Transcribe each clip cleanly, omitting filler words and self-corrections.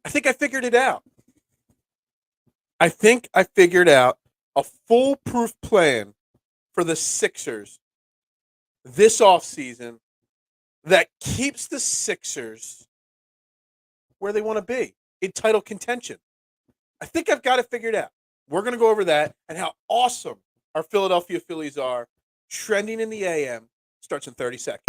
I think I figured it out. I think I figured out a foolproof plan for the Sixers this offseason that keeps the Sixers where they want to be in title contention. I think I've got it figured out. We're going to go over that and how awesome our Philadelphia Phillies are. Trending in the AM starts in 30 seconds.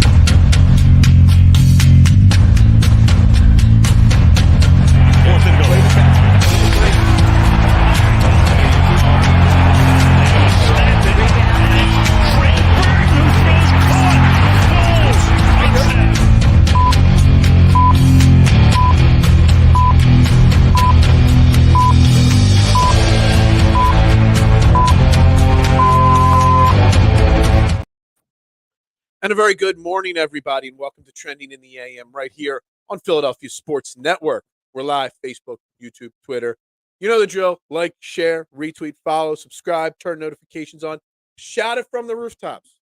And a very good morning, everybody, and welcome to Trending in the AM right here on Philadelphia Sports Network. We're live, Facebook, YouTube, Twitter. You know the drill. Like, share, retweet, follow, subscribe, turn notifications on. Shout it from the rooftops.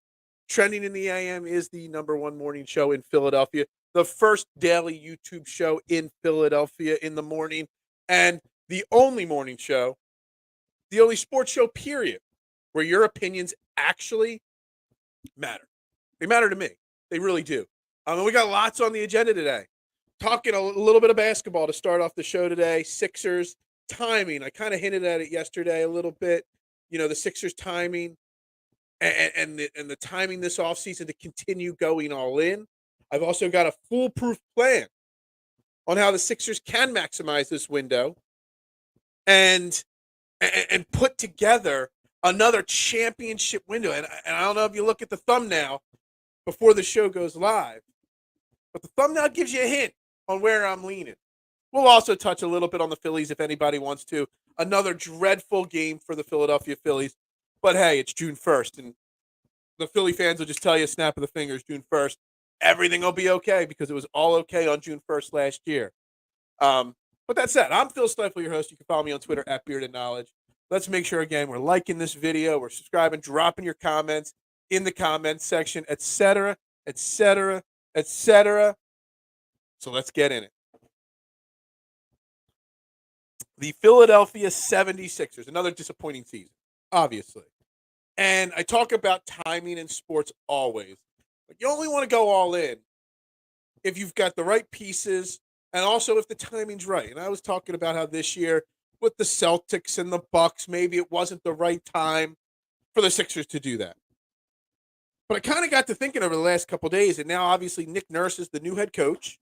Trending in the AM is the number one morning show in Philadelphia, the first daily YouTube show in Philadelphia in the morning, and the only morning show, the only sports show, period, where your opinions actually matter. They matter to me. They really do. We got lots on the agenda today. Talking a little bit of basketball to start off the show today. Sixers timing. I kind of hinted at it yesterday a little bit. You know, the Sixers timing and the timing this offseason to continue going all in. I've also got a foolproof plan on how the Sixers can maximize this window and put together another championship window. And I don't know if you look at the thumbnail before the show goes live, but the thumbnail gives you a hint on where I'm leaning. We'll also touch a little bit on the Phillies if anybody wants to. Another dreadful game for the Philadelphia Phillies, but hey, it's June 1st, and the Philly fans will just tell you, snap of the fingers, June 1st, everything will be okay because it was all okay on June 1st last year. But that said, I'm Phil Stiefel, your host. You can follow me on Twitter at Bearded Knowledge. Let's make sure, again, we're liking this video, we're subscribing, dropping your comments in the comments section, etc., etc., etc. So let's get in it. The Philadelphia 76ers, another disappointing season, obviously. And I talk about timing in sports always, but you only want to go all in if you've got the right pieces and also if the timing's right. And I was talking about how this year with the Celtics and the Bucks, maybe it wasn't the right time for the Sixers to do that. But I kind of got to thinking over the last couple of days, and now obviously Nick Nurse is the new head coach.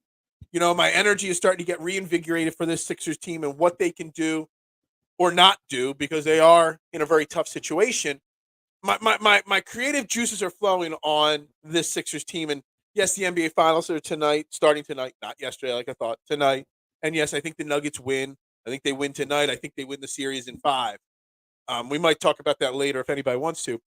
You know, my energy is starting to get reinvigorated for this Sixers team and what they can do or not do because they are in a very tough situation. My creative juices are flowing on this Sixers team. And yes, the NBA Finals are tonight, starting tonight, not yesterday like I thought, tonight. And yes, I think the Nuggets win. I think they win tonight. I think they win the series in 5. We might talk about that later if anybody wants to.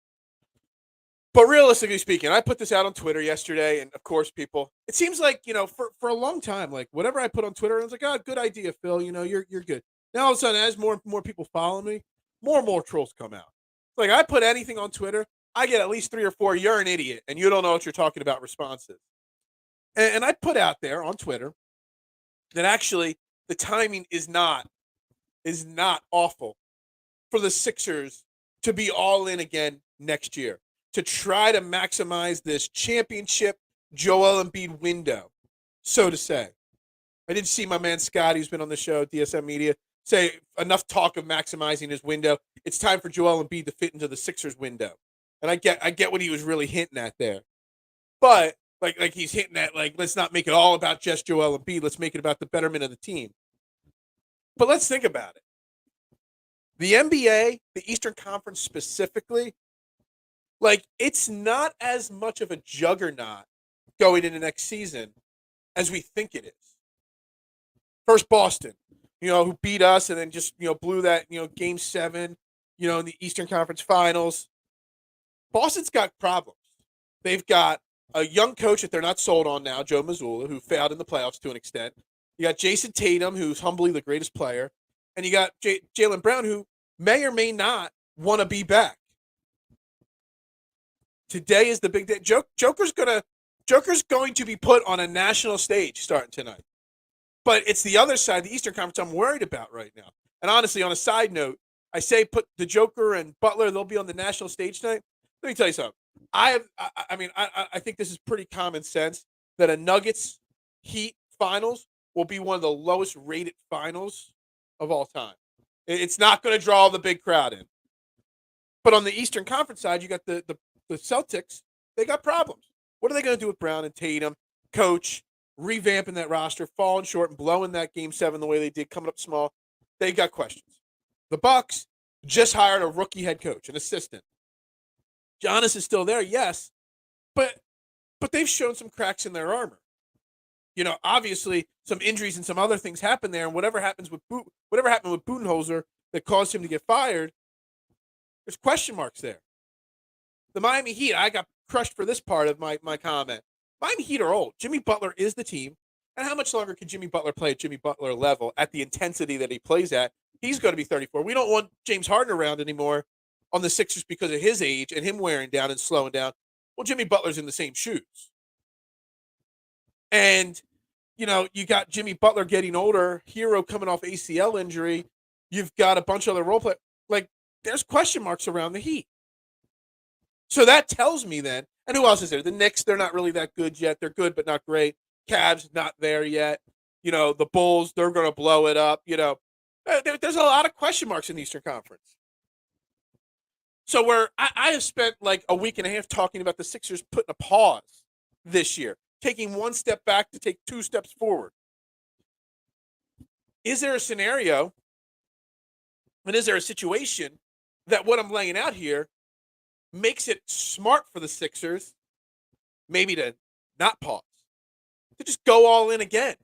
But realistically speaking, I put this out on Twitter yesterday, and of course, people, it seems like, you know, for a long time, like whatever I put on Twitter, I was like, oh, good idea, Phil. You know, you're good. Now all of a sudden, as more and more people follow me, more and more trolls come out. Like I put anything on Twitter, I get at least 3 or 4, you're an idiot, and you don't know what you're talking about responses. And I put out there on Twitter that actually the timing is not awful for the Sixers to be all in again next year, to try to maximize this championship Joel Embiid window, so to say. I did see my man Scott, who's been on the show, DSM Media, say enough talk of maximizing his window. It's time for Joel Embiid to fit into the Sixers window. And I get what he was really hinting at there. But like he's hinting at, like, let's not make it all about just Joel Embiid. Let's make it about the betterment of the team. But let's think about it. The NBA, the Eastern Conference specifically, like, it's not as much of a juggernaut going into next season as we think it is. First, Boston, you know, who beat us and then just, you know, blew that, you know, game 7, you know, in the Eastern Conference Finals. Boston's got problems. They've got a young coach that they're not sold on now, Joe Mazzulla, who failed in the playoffs to an extent. You got Jason Tatum, who's humbly the greatest player. And you got Jaylen Brown, who may or may not want to be back. Today is the big day. Joker's going to be put on a national stage starting tonight. But it's the other side, the Eastern Conference, I'm worried about right now. And honestly, on a side note, I say put the Joker and Butler, they'll be on the national stage tonight. Let me tell you something. I think this is pretty common sense that a Nuggets Heat finals will be one of the lowest rated finals of all time. It's not going to draw the big crowd in. But on the Eastern Conference side, you got the Celtics. They got problems. What are they going to do with Brown and Tatum? Coach, revamping that roster, falling short and blowing that Game 7 the way they did, coming up small. They got questions. The Bucks just hired a rookie head coach, an assistant. Giannis is still there, yes, but they've shown some cracks in their armor. Obviously, some injuries and some other things happen there, and whatever happened with Budenholzer that caused him to get fired, there's question marks there. The Miami Heat, I got crushed for this part of my comment. Miami Heat are old. Jimmy Butler is the team. And how much longer can Jimmy Butler play at Jimmy Butler level at the intensity that he plays at? He's going to be 34. We don't want James Harden around anymore on the Sixers because of his age and him wearing down and slowing down. Well, Jimmy Butler's in the same shoes. And, you got Jimmy Butler getting older, Hero coming off ACL injury. You've got a bunch of other role players. Like, there's question marks around the Heat. So that tells me then, and who else is there? The Knicks, they're not really that good yet. They're good, but not great. Cavs, not there yet. The Bulls, they're going to blow it up. There's a lot of question marks in the Eastern Conference. So where I have spent like a week and a half talking about the Sixers putting a pause this year, taking one step back to take two steps forward. Is there a scenario, and is there a situation that what I'm laying out here makes it smart for the Sixers maybe to not pause, to just go all in again?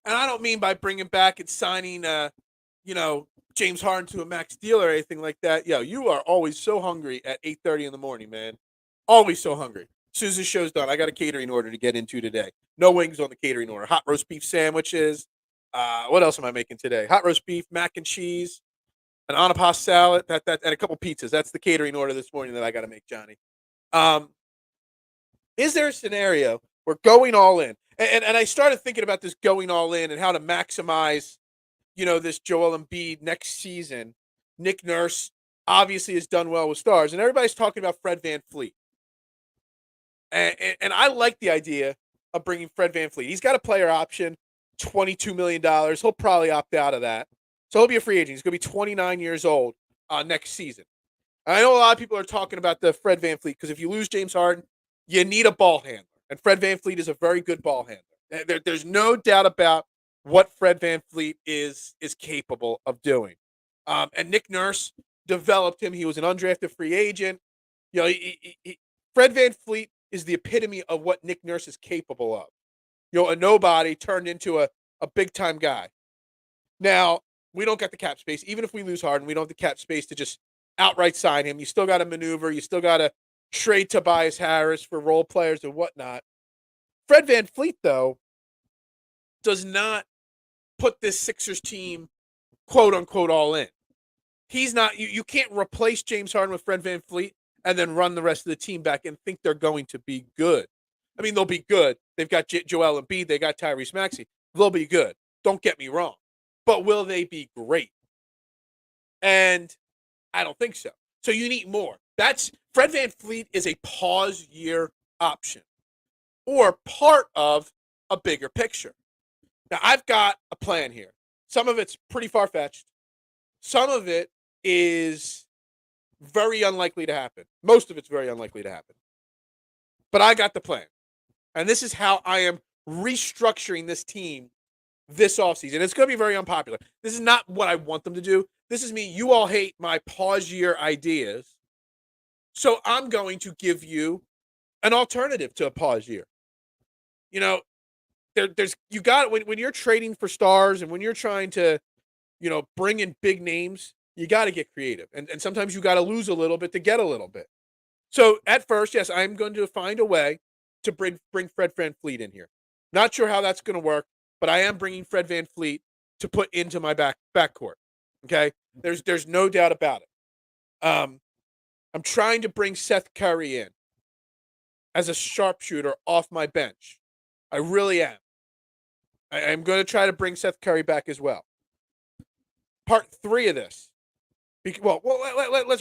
And I don't mean by bringing back and signing, James Harden to a max deal or anything like that. You are always so hungry at 8:30 in the morning, man. Always so hungry. As soon as the show's done, I got a catering order to get into today. No wings on the catering order. Hot roast beef sandwiches. What else am I making today? Hot roast beef, mac and cheese, an anapas salad, and a couple pizzas. That's the catering order this morning that I got to make, Johnny. Is there a scenario where going all in, and I started thinking about this going all in and how to maximize, this Joel Embiid next season. Nick Nurse obviously has done well with stars, and everybody's talking about Fred VanVleet. And I like the idea of bringing Fred VanVleet. He's got a player option, $22 million. He'll probably opt out of that. So he'll be a free agent. He's going to be 29 years old next season. And I know a lot of people are talking about the Fred VanVleet because if you lose James Harden, you need a ball handler. And Fred VanVleet is a very good ball handler. There's no doubt about what Fred VanVleet is capable of doing. And Nick Nurse developed him. He was an undrafted free agent. Fred VanVleet is the epitome of what Nick Nurse is capable of. A nobody turned into a big-time guy. Now, we don't get the cap space. Even if we lose Harden, we don't have the cap space to just outright sign him. You still got to maneuver. You still got to trade Tobias Harris for role players and whatnot. Fred VanVleet, though, does not put this Sixers team, quote-unquote, all in. He's not – you can't replace James Harden with Fred VanVleet and then run the rest of the team back and think they're going to be good. I mean, they'll be good. They've got Joel Embiid. They got Tyrese Maxey. They'll be good. Don't get me wrong. But will they be great? And I don't think so. So you need more. Fred VanVleet is a pause year option or part of a bigger picture. Now, I've got a plan here. Some of it's pretty far-fetched. Some of it is very unlikely to happen. Most of it's very unlikely to happen. But I got the plan. And this is how I am restructuring this team this offseason. It's going to be very unpopular. This is not what I want them to do. This is me. You all hate my pause year ideas. So I'm going to give you an alternative to a pause year. When you're trading for stars and when you're trying to, bring in big names, you got to get creative. And sometimes you got to lose a little bit to get a little bit. So at first, yes, I'm going to find a way to bring Fred VanVleet in here. Not sure how that's going to work, but I am bringing Fred VanVleet to put into my backcourt. Okay? There's no doubt about it. I'm trying to bring Seth Curry in as a sharpshooter off my bench. I really am. I'm going to try to bring Seth Curry back as well. Part 3 of this. Let's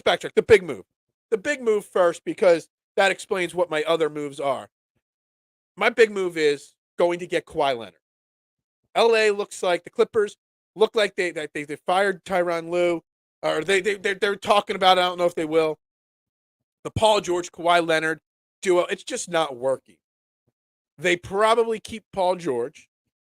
backtrack. The big move. The big move first, because that explains what my other moves are. My big move is going to get Kawhi Leonard. LA looks like the Clippers look like they fired Tyronn Lue, or they're talking about it. I don't know if they will. The Paul George Kawhi Leonard duo, it's just not working. They probably keep Paul George,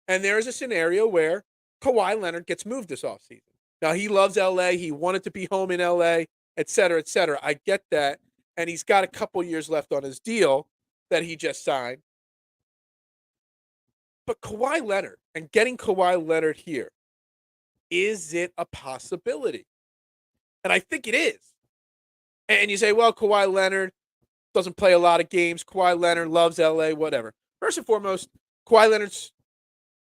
and there is a scenario where Kawhi Leonard gets moved this offseason. Now, he loves LA. He wanted to be home in LA, et cetera, et cetera. I get that. And he's got a couple years left on his deal that he just signed. But Kawhi Leonard, and getting Kawhi Leonard here, is it a possibility? And I think it is. And you say, well, Kawhi Leonard doesn't play a lot of games. Kawhi Leonard loves LA, whatever. First and foremost, Kawhi Leonard's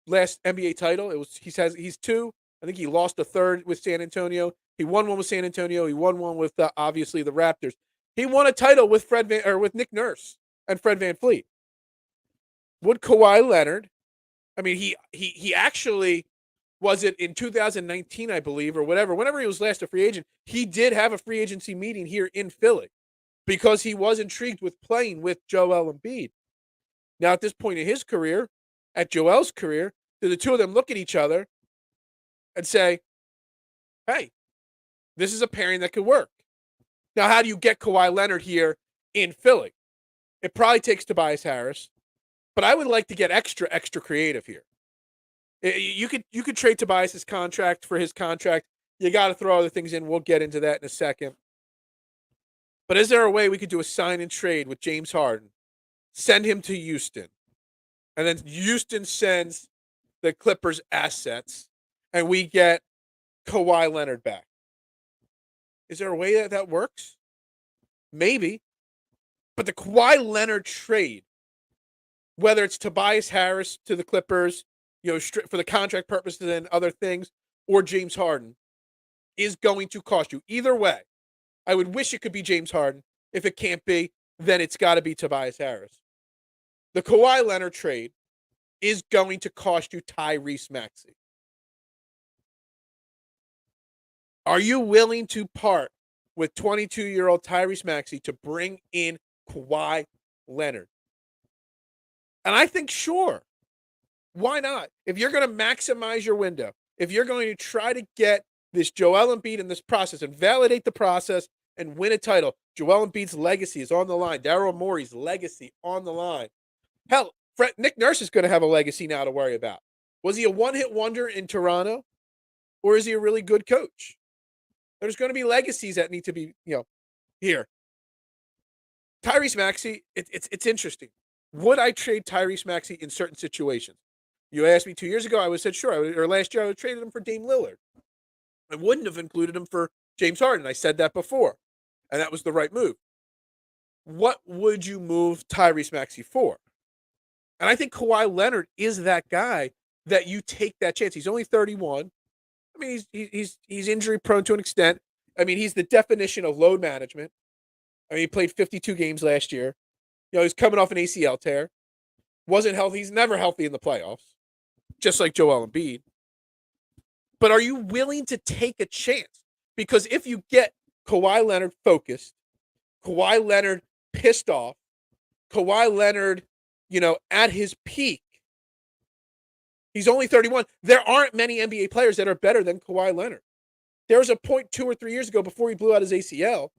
last NBA title, he's 2. I think he lost a third with San Antonio. He won one with San Antonio. He won one with obviously the Raptors. He won a title with with Nick Nurse and Fred VanVleet. Would Kawhi Leonard? I mean, he actually, was it in 2019, I believe, or whatever. Whenever he was last a free agent, he did have a free agency meeting here in Philly because he was intrigued with playing with Joel Embiid. Now, at this point in his career, at Joel's career, do the two of them look at each other and say, hey, this is a pairing that could work? Now, how do you get Kawhi Leonard here in Philly? It probably takes Tobias Harris, but I would like to get extra creative here. You could trade Tobias's contract for his contract. You got to throw other things in. We'll get into that in a second. But is there a way we could do a sign and trade with James Harden, send him to Houston, and then Houston sends the Clippers assets, and we get Kawhi Leonard back? Is there a way that works? Maybe. But the Kawhi Leonard trade, whether it's Tobias Harris to the Clippers, for the contract purposes and other things, or James Harden, is going to cost you. Either way, I would wish it could be James Harden. If it can't be, then it's got to be Tobias Harris. The Kawhi Leonard trade is going to cost you Tyrese Maxey. Are you willing to part with 22-year-old Tyrese Maxey to bring in Kawhi Leonard? And I think, sure. Why not? If you're going to maximize your window, if you're going to try to get this Joel Embiid in this process and validate the process and win a title, Joel Embiid's legacy is on the line. Daryl Morey's legacy on the line. Hell, Nick Nurse is going to have a legacy now to worry about. Was he a one-hit wonder in Toronto, or is he a really good coach? There's going to be legacies that need to be, here. Tyrese Maxey, it's interesting. Would I trade Tyrese Maxey in certain situations? You asked me 2 years ago, I would have said sure. Or last year, I would have traded him for Dame Lillard. I wouldn't have included him for James Harden. I said that before, and that was the right move. What would you move Tyrese Maxey for? And I think Kawhi Leonard is that guy that you take that chance. He's only 31. I mean, he's injury prone to an extent. I mean, he's the definition of load management. I mean, he played 52 games last year. He's coming off an ACL tear. Wasn't healthy. He's never healthy in the playoffs, just like Joel Embiid. But are you willing to take a chance? Because if you get Kawhi Leonard focused, Kawhi Leonard pissed off, Kawhi Leonard, at his peak, he's only 31. There aren't many NBA players that are better than Kawhi Leonard. There was a point 2 or 3 years ago before he blew out his ACL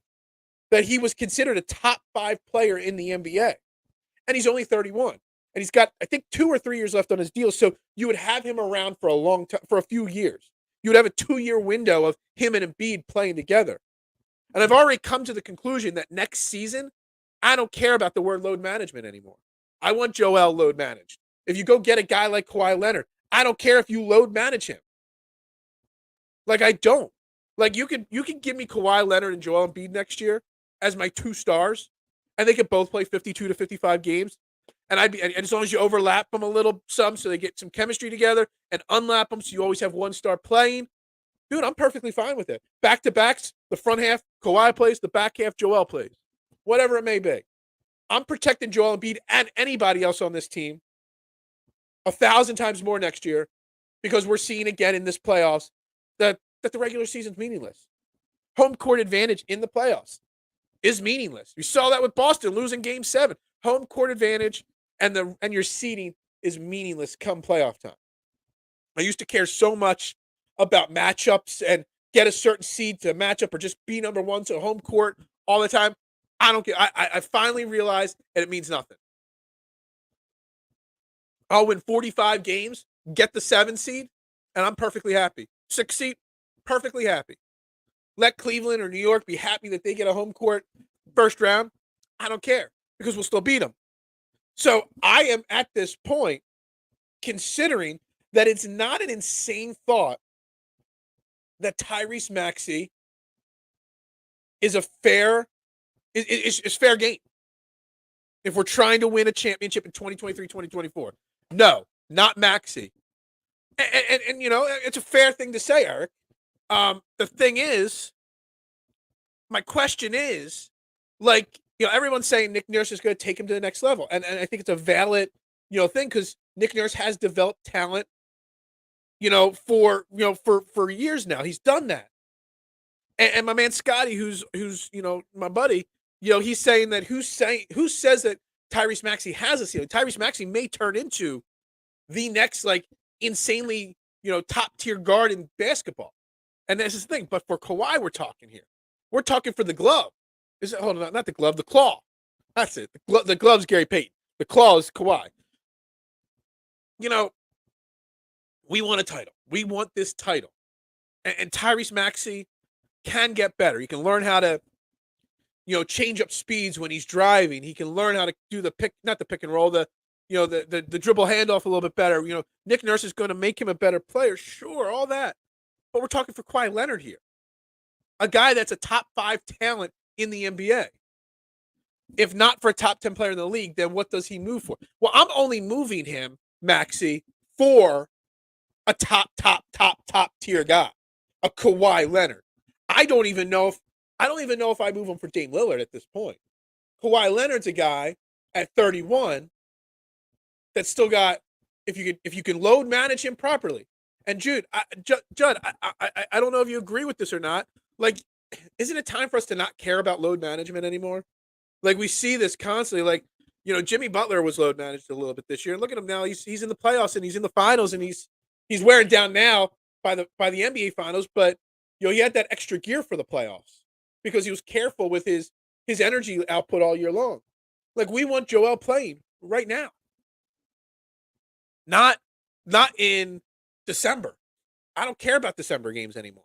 that he was considered a top 5 player in the NBA. And he's only 31. And he's got, I think, 2 or 3 years left on his deal. So you would have him around for a long time, for a few years. You would have a 2-year window of him and Embiid playing together. And I've already come to the conclusion that next season, I don't care about the word load management anymore. I want Joel load managed. If you go get a guy like Kawhi Leonard, I don't care if you load manage him. I don't. You could give me Kawhi Leonard and Joel Embiid next year as my 2 stars, and they could both play 52 to 55 games. And as long as you overlap them a little so they get some chemistry together, and unlap them so you always have one star playing, dude, I'm perfectly fine with it. Back-to-backs, the front half, Kawhi plays, the back half, Joel plays. Whatever it may be. I'm protecting Joel Embiid and anybody else on this team. 1,000 times more next year because we're seeing again in this playoffs that the regular season's meaningless. Home court advantage in the playoffs is meaningless. You saw that with Boston losing Game 7. Home court advantage and your seeding is meaningless come playoff time. I used to care so much about matchups and get a certain seed to match up or just be number one, so home court all the time. I don't care. I finally realized that it means nothing. I'll win 45 games, get the 7 seed, and I'm perfectly happy. 6 seed, perfectly happy. Let Cleveland or New York be happy that they get a home court first round. I don't care because we'll still beat them. So I am at this point considering that it's not an insane thought that Tyrese Maxey is a fair is fair game if we're trying to win a championship in 2023, 2024. No, not Maxey. And you know, it's a fair thing to say, Eric. The thing is, my question is, like, you know, everyone's saying Nick Nurse is going to take him to the next level. And I think it's a valid, you know, thing because Nick Nurse has developed talent, you know, for years now. He's done that. And my man Scotty, who's you know, my buddy, you know, he's saying that who says that Tyrese Maxey has a ceiling? Tyrese Maxey may turn into the next, like, insanely, you know, top tier guard in basketball. And this is the thing. But for Kawhi, we're talking here. We're talking for the glove. Hold on, not the glove, the claw. That's it. The glove's Gary Payton. The claw is Kawhi. You know, we want a title. We want this title. And Tyrese Maxey can get better. He can learn how to, you know, change up speeds when he's driving. He can learn how to do not the pick and roll, the dribble handoff a little bit better. You know, Nick Nurse is going to make him a better player. Sure, all that. But we're talking for Kawhi Leonard here. A guy that's a top 5 talent in the NBA. If not for a top 10 player in the league, then what does he move for? Well, I'm only moving him, Maxey, for a top tier guy, a Kawhi Leonard. I don't even know if I move him for Dame Lillard at this point. Kawhi Leonard's a guy at 31 that's still got, if you can load manage him properly. And Judd, I don't know if you agree with this or not. Like, isn't it time for us to not care about load management anymore? Like, we see this constantly. Like, you know, Jimmy Butler was load managed a little bit this year, and look at him now. He's in the playoffs and he's in the finals, and he's wearing down now by the NBA finals. But you know, he had that extra gear for the playoffs because he was careful with his energy output all year long. Like, we want Joel playing right now, not in December. I don't care about December games anymore.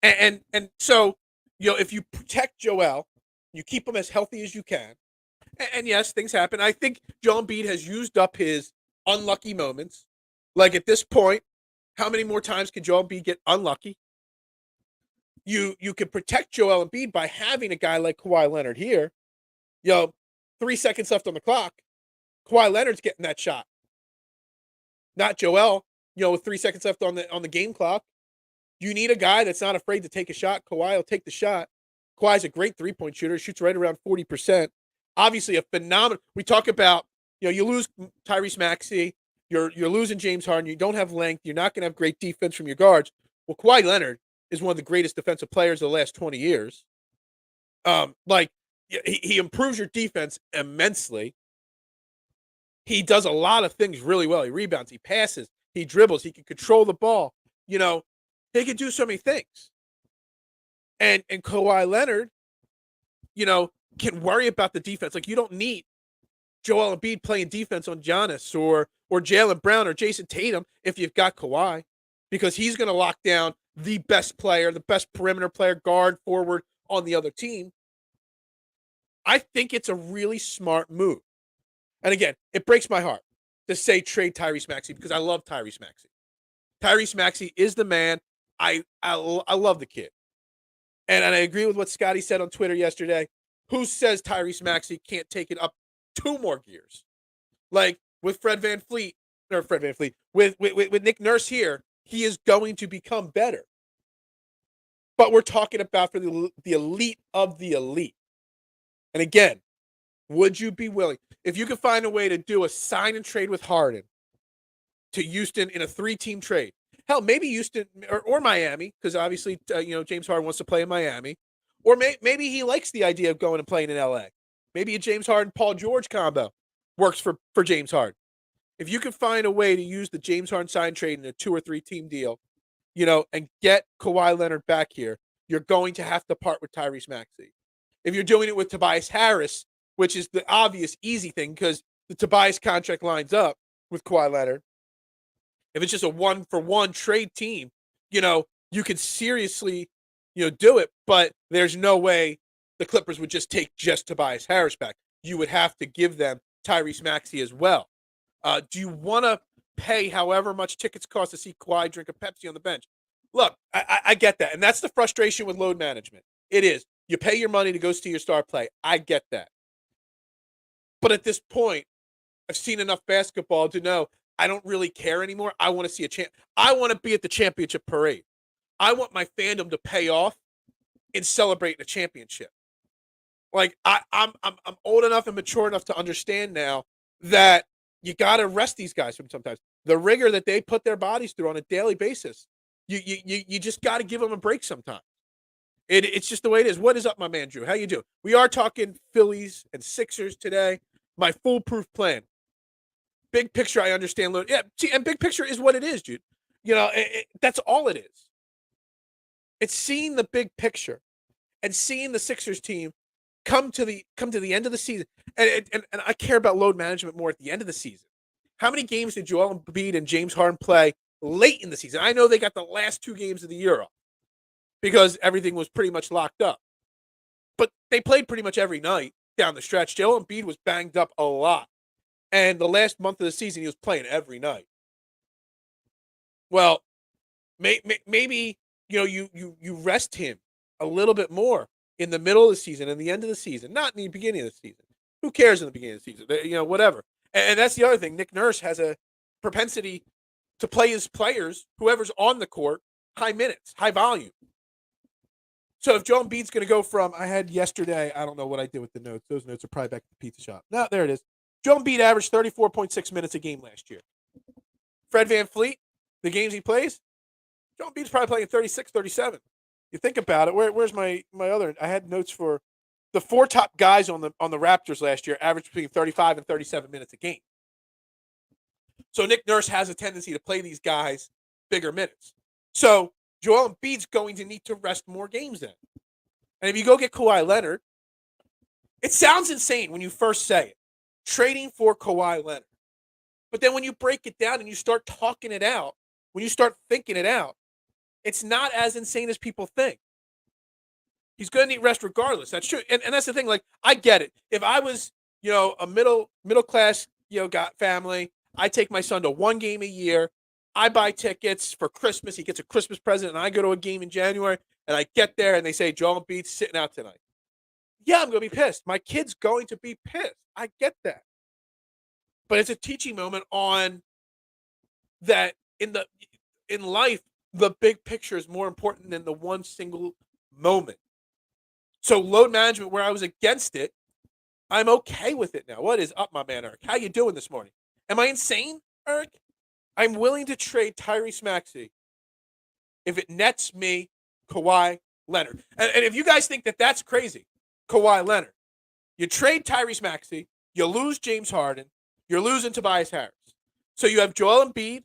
And so, you know, if you protect Joel, you keep him as healthy as you can. And yes, things happen. I think Joel Embiid has used up his unlucky moments. Like, at this point, how many more times can Joel Embiid get unlucky? You can protect Joel Embiid by having a guy like Kawhi Leonard here. You know, 3 seconds left on the clock. Kawhi Leonard's getting that shot. Not Joel, you know, with 3 seconds left on the game clock. You need a guy that's not afraid to take a shot. Kawhi will take the shot. Kawhi's a great three-point shooter. Shoots right around 40%. Obviously, a phenomenal. We talk about, you know, you lose Tyrese Maxey. You're losing James Harden. You don't have length. You're not going to have great defense from your guards. Well, Kawhi Leonard is one of the greatest defensive players of the last 20 years. Like, he improves your defense immensely. He does a lot of things really well. He rebounds. He passes. He dribbles. He can control the ball. You know, he can do so many things. And Kawhi Leonard, you know, can worry about the defense. Like, you don't need Joel Embiid playing defense on Giannis or Jaylen Brown or Jason Tatum if you've got Kawhi, because he's going to lock down the best player, the best perimeter player, guard, forward on the other team. I think it's a really smart move. And again, it breaks my heart to say trade Tyrese Maxey because I love Tyrese Maxey. Tyrese Maxey is the man. I love the kid. And I agree with what Scotty said on Twitter yesterday. Who says Tyrese Maxey can't take it up 2 more gears? Like, with with Nick Nurse here, he is going to become better. But we're talking about for the elite of the elite. And again, would you be willing, if you could find a way to do a sign and trade with Harden to Houston in a 3-team trade. Hell, maybe Houston or Miami, because obviously, James Harden wants to play in Miami. Or maybe he likes the idea of going and playing in LA. Maybe a James Harden-Paul George combo works for James Harden. If you can find a way to use the James Harden sign trade in a 2 or 3-team deal, and get Kawhi Leonard back here, you're going to have to part with Tyrese Maxey. If you're doing it with Tobias Harris, which is the obvious, easy thing because the Tobias contract lines up with Kawhi Leonard. If it's just a 1-for-1 trade team, you could seriously, do it, but there's no way the Clippers would just take just Tobias Harris back. You would have to give them Tyrese Maxey as well. Do you want to pay however much tickets cost to see Kawhi drink a Pepsi on the bench? Look, I get that, and that's the frustration with load management. It is. You pay your money to go see your star play. I get that. But at this point, I've seen enough basketball to know I don't really care anymore. I want to see I want to be at the championship parade. I want my fandom to pay off in celebrating a championship. Like I'm old enough and mature enough to understand now that you got to rest these guys from sometimes the rigor that they put their bodies through on a daily basis. You just got to give them a break sometimes. It's just the way it is. What is up, my man Drew? How you doing? We are talking Phillies and Sixers today. My foolproof plan. Big picture, I understand. Yeah, see, and big picture is what it is, dude. That's all it is. It's seeing the big picture and seeing the Sixers team come to the end of the season. And I care about load management more at the end of the season. How many games did Joel Embiid and James Harden play late in the season? I know they got the last 2 games of the year off because everything was pretty much locked up. But they played pretty much every night down the stretch. Joel Embiid was banged up a lot. And the last month of the season, he was playing every night. Well, maybe you rest him a little bit more in the middle of the season and the end of the season, not in the beginning of the season. Who cares in the beginning of the season? Whatever. And that's the other thing. Nick Nurse has a propensity to play his players, whoever's on the court, high minutes, high volume. So if Joel Embiid's going to go from, I had yesterday, I don't know what I did with the notes. Those notes are probably back at the pizza shop. No, there it is. Joel Embiid averaged 34.6 minutes a game last year. Fred VanVleet, the games he plays, Joel Embiid's probably playing 36, 37. You think about it. Where's my other? I had notes for the 4 top guys on the Raptors last year, averaged between 35 and 37 minutes a game. So Nick Nurse has a tendency to play these guys bigger minutes. So Joel Embiid's going to need to rest more games then. And if you go get Kawhi Leonard, it sounds insane when you first say it. Trading for Kawhi Leonard. But then when you break it down and you start talking it out, when you start thinking it out, it's not as insane as people think. He's going to need rest regardless. That's true. And that's the thing. Like, I get it. If I was, a middle class, got family, I take my son to 1 game a year. I buy tickets for Christmas. He gets a Christmas present, and I go to a game in January, and I get there, and they say, Joel Embiid's sitting out tonight. Yeah, I'm going to be pissed. My kid's going to be pissed. I get that. But it's a teaching moment on that in life, the big picture is more important than the one single moment. So load management, where I was against it, I'm okay with it now. What is up, my man, Eric? How you doing this morning? Am I insane, Eric? I'm willing to trade Tyrese Maxey if it nets me Kawhi Leonard. And if you guys think that that's crazy, Kawhi Leonard, you trade Tyrese Maxey, you lose James Harden, you're losing Tobias Harris. So you have Joel Embiid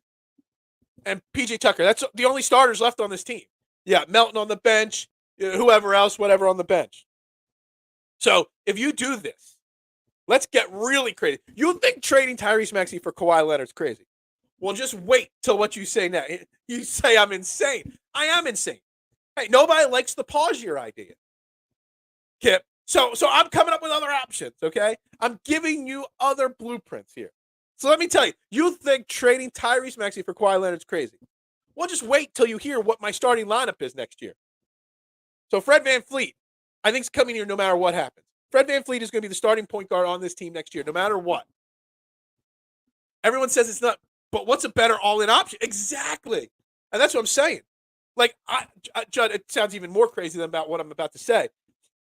and PJ Tucker. That's the only starters left on this team. Yeah, Melton on the bench, whoever else, whatever on the bench. So if you do this, let's get really crazy. You think trading Tyrese Maxey for Kawhi Leonard's crazy? Well, just wait till what you say now. You say I'm insane. I am insane. Hey, nobody likes the pause year idea, Kip. So I'm coming up with other options, okay? I'm giving you other blueprints here. So let me tell you, you think trading Tyrese Maxey for Kawhi Leonard's crazy. Well, just wait till you hear what my starting lineup is next year. So Fred VanVleet, I think, is coming here no matter what happens. Fred VanVleet is going to be the starting point guard on this team next year, no matter what. Everyone says it's not, but what's a better all-in option? Exactly. And that's what I'm saying. Like, Judd, it sounds even more crazy than about what I'm about to say.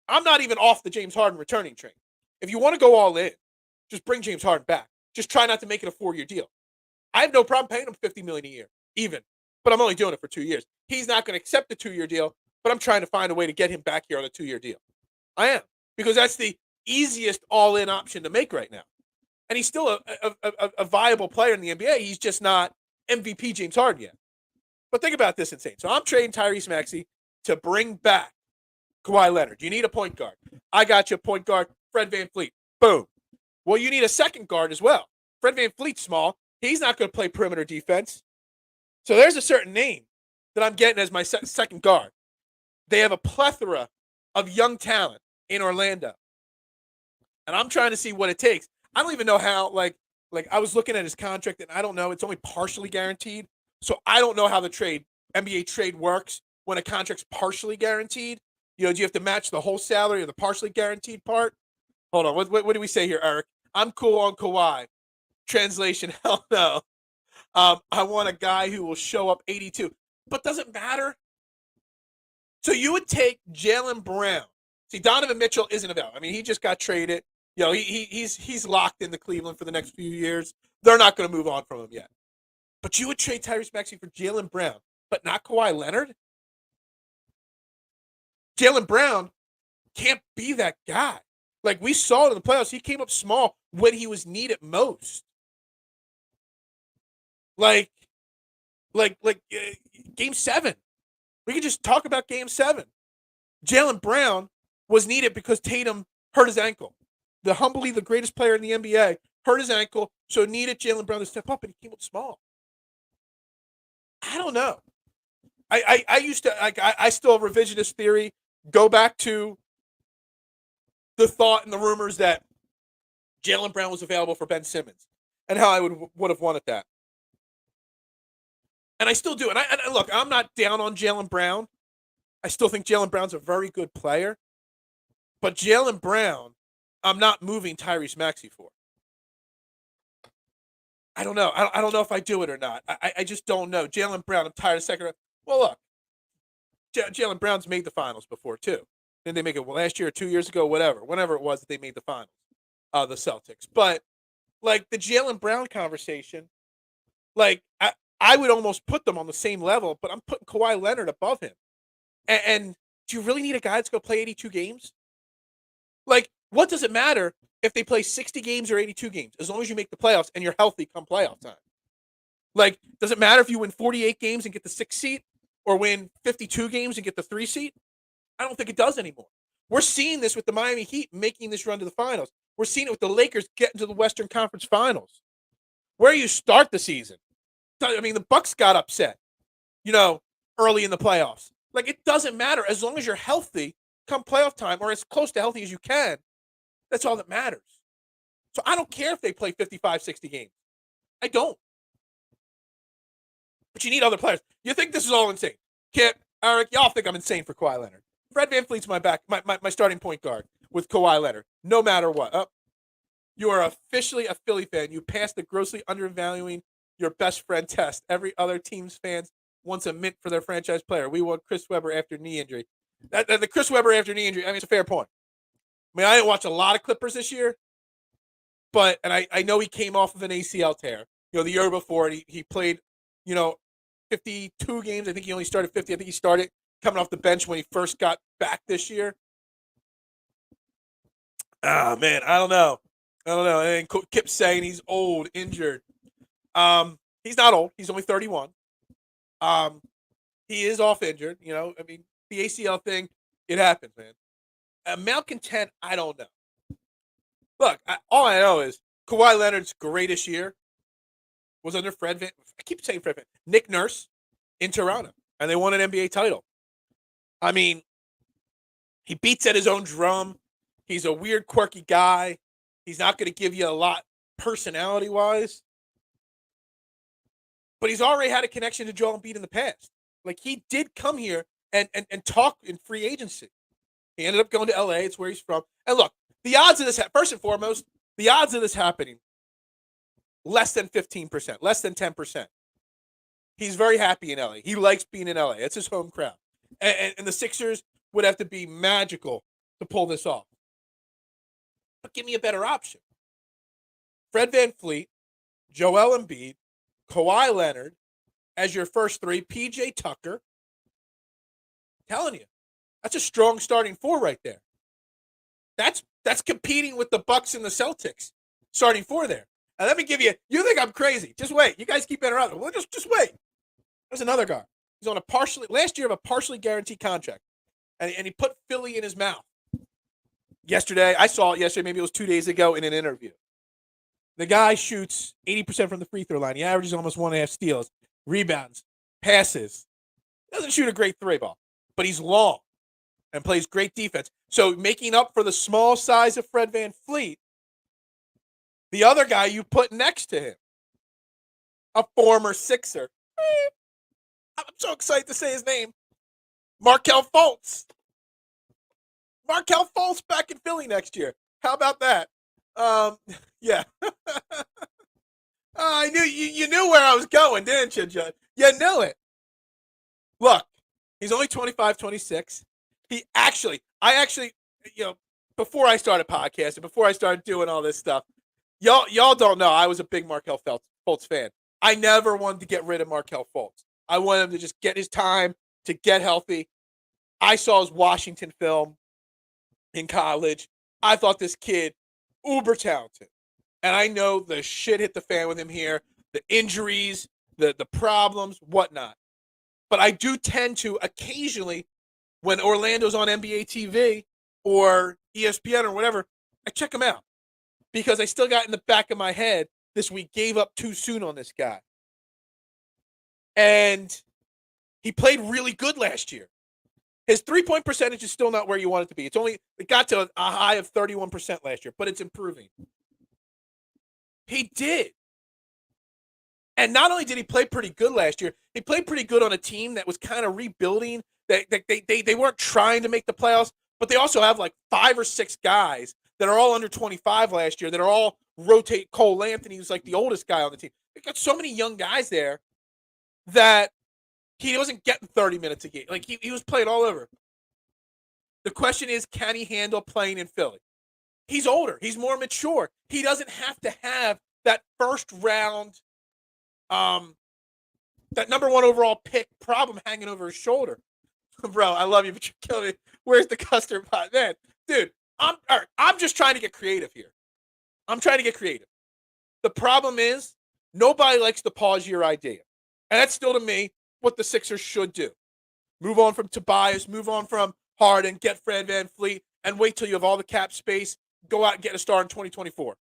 I'm not even off the James Harden returning train. If you want to go all in, just bring James Harden back. Just try not to make it a 4-year deal. I have no problem paying him $50 million a year, even. But I'm only doing it for 2 years. He's not going to accept the 2-year deal, but I'm trying to find a way to get him back here on a 2-year deal. I am, because that's the easiest all-in option to make right now. And he's still a viable player in the NBA. He's just not MVP James Harden yet. But think about this, insane. So I'm trading Tyrese Maxey to bring back Kawhi Leonard. You need a point guard. I got you a point guard, Fred VanVleet. Boom. Well, you need a second guard as well. Fred VanVleet's small. He's not going to play perimeter defense. So there's a certain name that I'm getting as my second guard. They have a plethora of young talent in Orlando. And I'm trying to see what it takes. I don't even know how, like I was looking at his contract, and I don't know. It's only partially guaranteed. So I don't know how the NBA trade works when a contract's partially guaranteed. Do you have to match the whole salary or the partially guaranteed part? Hold on. What do we say here, Eric? I'm cool on Kawhi. Translation, hell no. I want a guy who will show up 82. But does it matter? So you would take Jaylen Brown. See, Donovan Mitchell isn't available. I mean, he just got traded. He's locked into Cleveland for the next few years. They're not going to move on from him yet. But you would trade Tyrese Maxey for Jaylen Brown, but not Kawhi Leonard? Jaylen Brown can't be that guy. Like, we saw it in the playoffs. He came up small when he was needed most. Like Game 7. We could just talk about Game 7. Jaylen Brown was needed because Tatum hurt his ankle. Humbly the greatest player in the NBA hurt his ankle, so needed Jaylen Brown to step up, and he came up small. I don't know. I used to, I still have revisionist theory. Go back to the thought and the rumors that Jaylen Brown was available for Ben Simmons and how I would have wanted that. And I still do. And look, I'm not down on Jaylen Brown. I still think Jaylen Brown's a very good player. But Jaylen Brown, I'm not moving Tyrese Maxey for. I don't know. I don't know if I do it or not. I just don't know. Jaylen Brown, I'm tired of second round. Well, look, Jaylen Brown's made the finals before, too. Didn't they make it last year or 2 years ago, whenever it was that they made the finals, the Celtics. But, like, the Jaylen Brown conversation, like, I would almost put them on the same level, but I'm putting Kawhi Leonard above him. And do you really need a guy that's going to play 82 games? Like, what does it matter if they play 60 games or 82 games, as long as you make the playoffs and you're healthy come playoff time? Like, does it matter if you win 48 games and get the 6th seed or win 52 games and get the 3 seed? I don't think it does anymore. We're seeing this with the Miami Heat making this run to the finals. We're seeing it with the Lakers getting to the Western Conference Finals. Where you start the season. I mean, the Bucks got upset, early in the playoffs. Like, it doesn't matter. As long as you're healthy come playoff time, or as close to healthy as you can, that's all that matters. So I don't care if they play 55, 60 games. I don't. But you need other players. You think this is all insane. Kip, Eric, y'all think I'm insane for Kawhi Leonard. Fred VanVleet's my starting point guard with Kawhi Leonard, no matter what. You are officially a Philly fan. You passed the grossly undervaluing your best friend test. Every other team's fans wants a mint for their franchise player. We want Chris Webber after knee injury. The Chris Webber after knee injury, I mean, it's a fair point. I mean, I didn't watch a lot of Clippers this year, but I know he came off of an ACL tear. The year before, he played, 52 games. I think he only started 50. I think he started coming off the bench when he first got back this year. Ah, man, I don't know. And Kip's saying he's old, injured. He's not old. He's only 31. He is off injured. I mean, the ACL thing, it happens, man. Malcontent, I don't know. Look, all I know is Kawhi Leonard's greatest year was under I keep saying Nick Nurse in Toronto, and they won an NBA title. I mean, he beats at his own drum. He's a weird, quirky guy. He's not going to give you a lot personality-wise. But he's already had a connection to Joel Embiid in the past. Like, he did come here and talk in free agency. He ended up going to LA. It's where he's from. And look, the odds of this, first and foremost, the odds of this happening, less than 15%, less than 10%. He's very happy in LA. He likes being in LA. It's his home crowd. And the Sixers would have to be magical to pull this off. But give me a better option. Fred VanVleet, Joel Embiid, Kawhi Leonard as your first three, PJ Tucker. I'm telling you, that's a strong starting four right there. That's competing with the Bucks and the Celtics. Starting four there. And let me give you. You think I'm crazy? Just wait. You guys keep interrupting. Well, just wait. There's another guy. He's on a last year of a partially guaranteed contract, and he put Philly in his mouth. Yesterday, I saw it yesterday. Maybe it was 2 days ago in an interview. The guy shoots 80% from the free throw line. He averages almost 1.5 steals, rebounds, passes. Doesn't shoot a great three ball, but he's long and plays great defense. So making up for the small size of Fred VanVleet, the other guy you put next to him, a former Sixer. I'm so excited to say his name. Markelle Fultz. Markelle Fultz back in Philly next year. How about that? Yeah. I knew you knew where I was going, didn't you, Judd? You knew it. Look, he's only 25, 26. I actually, before I started podcasting, before I started doing all this stuff, y'all don't know, I was a big Markelle Fultz fan. I never wanted to get rid of Markelle Fultz. I wanted him to just get his time to get healthy. I saw his Washington film in college. I thought this kid, uber talented. And I know the shit hit the fan with him here, the injuries, the problems, whatnot. But I do tend to occasionally, when Orlando's on NBA TV or ESPN or whatever, I check him out. Because I still got in the back of my head this week, gave up too soon on this guy. And he played really good last year. His three-point percentage is still not where you want it to be. It got to a high of 31% last year, but it's improving. He did. And not only did he play pretty good last year, he played pretty good on a team that was kind of rebuilding. They weren't trying to make the playoffs, but they also have like 5 or 6 guys that are all under 25 last year that are all rotate. Cole Anthony was like the oldest guy on the team. They got so many young guys there that he wasn't getting 30 minutes a game. Like, he was playing all over. The question is, can he handle playing in Philly? He's older. He's more mature. He doesn't have to have that first round, that number 1 overall pick problem hanging over his shoulder. Bro, I love you, but you're killing me. Where's the custard pot? Man, dude, I'm just trying to get creative here. I'm trying to get creative. The problem is, nobody likes to pause your idea. And that's still, to me, what the Sixers should do. Move on from Tobias, move on from Harden, get Fred VanVleet, and wait till you have all the cap space, go out and get a star in 2024.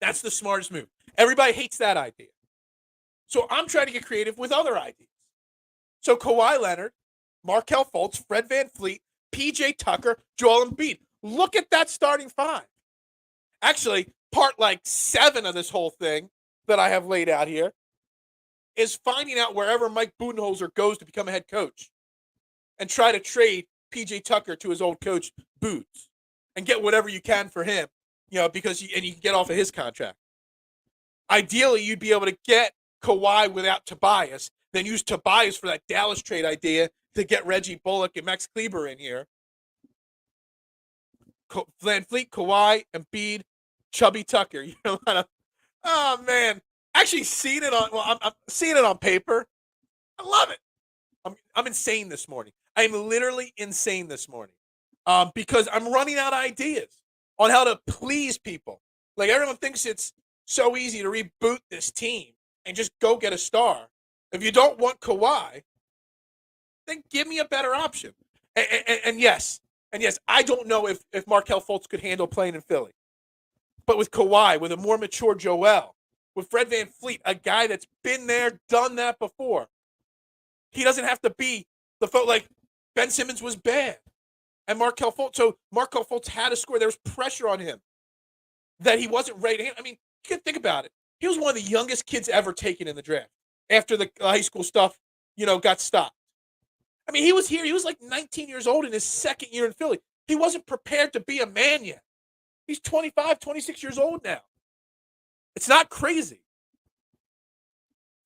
That's the smartest move. Everybody hates that idea. So I'm trying to get creative with other ideas. So Kawhi Leonard, Markelle Fultz, Fred VanVleet, PJ Tucker, Joel Embiid. Look at that starting 5. Actually, part 7 of this whole thing that I have laid out here is finding out wherever Mike Budenholzer goes to become a head coach and try to trade PJ Tucker to his old coach, Boots, and get whatever you can for him, because you can get off of his contract. Ideally, you'd be able to get Kawhi without Tobias, then use Tobias for that Dallas trade idea to get Reggie Bullock and Max Kleber in here. VanVleet, Kawhi, Embiid, Chubby Tucker. Oh, man. Actually seeing it I'm seeing it on paper. I love it. I'm insane this morning. I'm literally insane this morning. Because I'm running out of ideas on how to please people. Like, everyone thinks it's so easy to reboot this team and just go get a star. If you don't want Kawhi, then give me a better option. And yes, I don't know if Markelle Fultz could handle playing in Philly. But with Kawhi, with a more mature Joel, with Fred VanVleet, a guy that's been there, done that before, he doesn't have to be like Ben Simmons was bad. And Markelle Fultz had to score. There was pressure on him that he wasn't ready to handle. I mean, you can think about it. He was one of the youngest kids ever taken in the draft after the high school stuff, got stopped. I mean, he was here. He was like 19 years old in his second year in Philly. He wasn't prepared to be a man yet. He's 25, 26 years old now. It's not crazy.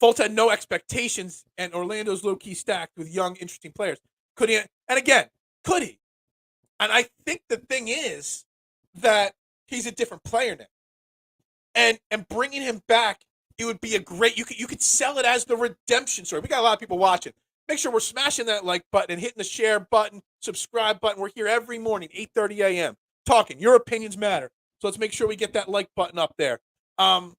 Fultz had no expectations, and Orlando's low-key stacked with young, interesting players. Could he? And again, could he? And I think the thing is that he's a different player now. And bringing him back It would be a great. You could sell it as the redemption story. We got a lot of people watching. Make sure we're smashing that like button and hitting the share button, subscribe button. We're here every morning, 8:30 a.m. talking. Your opinions matter. So let's make sure we get that like button up there. I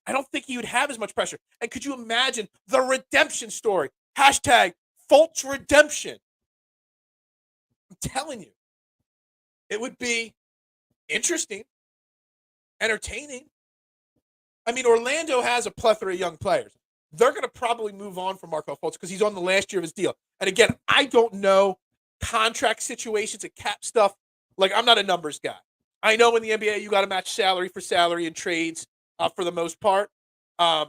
don't think he would have as much pressure. And could you imagine the redemption story? Hashtag Fultz redemption. I'm telling you, it would be interesting, entertaining. I mean, Orlando has a plethora of young players. They're going to probably move on from Markelle Fultz because he's on the last year of his deal. And again, I don't know contract situations and cap stuff. Like, I'm not a numbers guy. I know in the NBA you got to match salary for salary in trades for the most part. I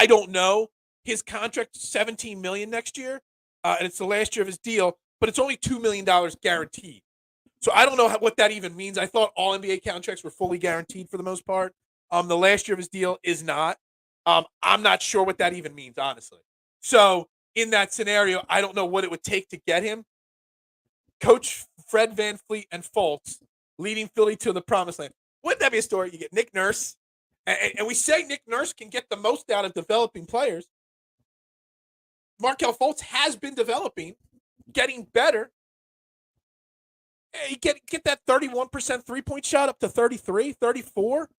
don't know. His contract is $17 million next year, and it's the last year of his deal, but it's only $2 million guaranteed. So I don't know what that even means. I thought all NBA contracts were fully guaranteed for the most part. The last year of his deal is not. I'm not sure what that even means, honestly. So in that scenario, I don't know what it would take to get him. Coach Fred VanVleet and Fultz leading Philly to the promised land. Wouldn't that be a story? You get Nick Nurse, and we say Nick Nurse can get the most out of developing players. Markelle Fultz has been developing, getting better. Hey, get that 31% three-point shot up to 33, 34.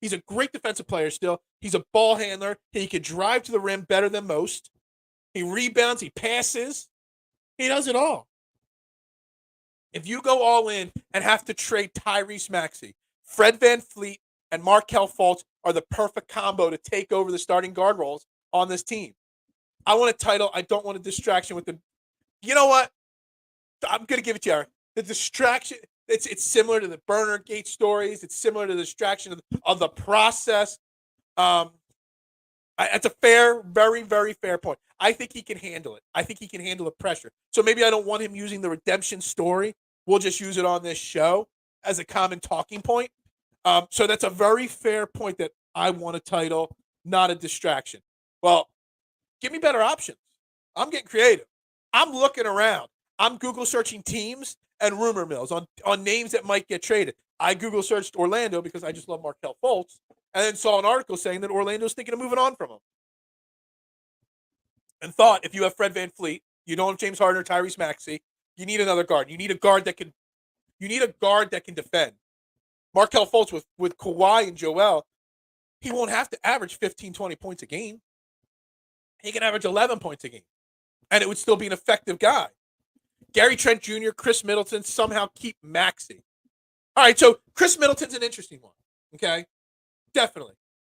He's a great defensive player still. He's a ball handler. He can drive to the rim better than most. He rebounds. He passes. He does it all. If you go all in and have to trade Tyrese Maxey, Fred VanVleet and Markelle Fultz are the perfect combo to take over the starting guard roles on this team. I want a title. I don't want a distraction with the. You know what? I'm going to give it to you, Eric. The distraction. It's similar to the burner gate stories. It's similar to the distraction of the process. It's a fair, very, very fair point. I think he can handle it. I think he can handle the pressure. So maybe I don't want him using the redemption story. We'll just use it on this show as a common talking point. So that's a very fair point that I want a title, not a distraction. Well, give me better options. I'm getting creative. I'm looking around. I'm Google searching teams and rumor mills on names that might get traded. I Google searched Orlando because I just love Markelle Fultz, and then saw an article saying that Orlando's thinking of moving on from him. And thought, if you have Fred VanVleet, you don't have James Harden or Tyrese Maxey, you need another guard. You need a guard that can defend. Markelle Fultz with Kawhi and Joel, he won't have to average 15, 20 points a game. He can average 11 points a game, and it would still be an effective guy. Gary Trent Jr., Chris Middleton somehow keep Maxey. All right, so Chris Middleton's an interesting one, okay? Definitely.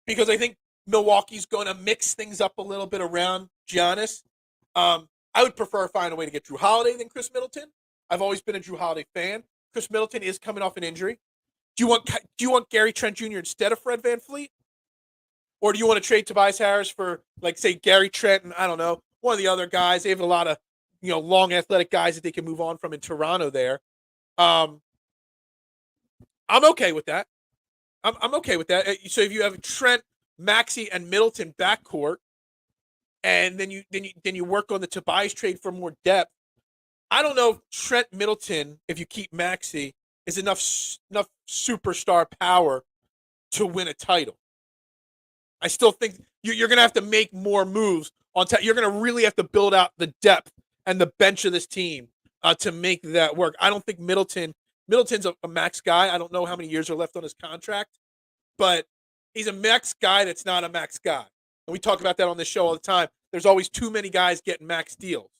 Because I think Milwaukee's going to mix things up a little bit around Giannis. I would prefer find a way to get Drew Holiday than Chris Middleton. I've always been a Drew Holiday fan. Chris Middleton is coming off an injury. Do you want Gary Trent Jr. instead of Fred VanVleet? Or do you want to trade Tobias Harris for, like, say, Gary Trent and, I don't know, one of the other guys? They have a lot of, long athletic guys that they can move on from in Toronto there. I'm okay with that. I'm okay with that. So if you have Trent, Maxey, and Middleton backcourt, and then you work on the Tobias trade for more depth. I don't know if Trent Middleton, if you keep Maxey, is enough superstar power to win a title. I still think you're going to have to make more moves on. You're going to really have to build out the depth and the bench of this team to make that work. I don't think Middleton's a max guy. I don't know how many years are left on his contract, but he's a max guy that's not a max guy. And we talk about that on this show all the time. There's always too many guys getting max deals.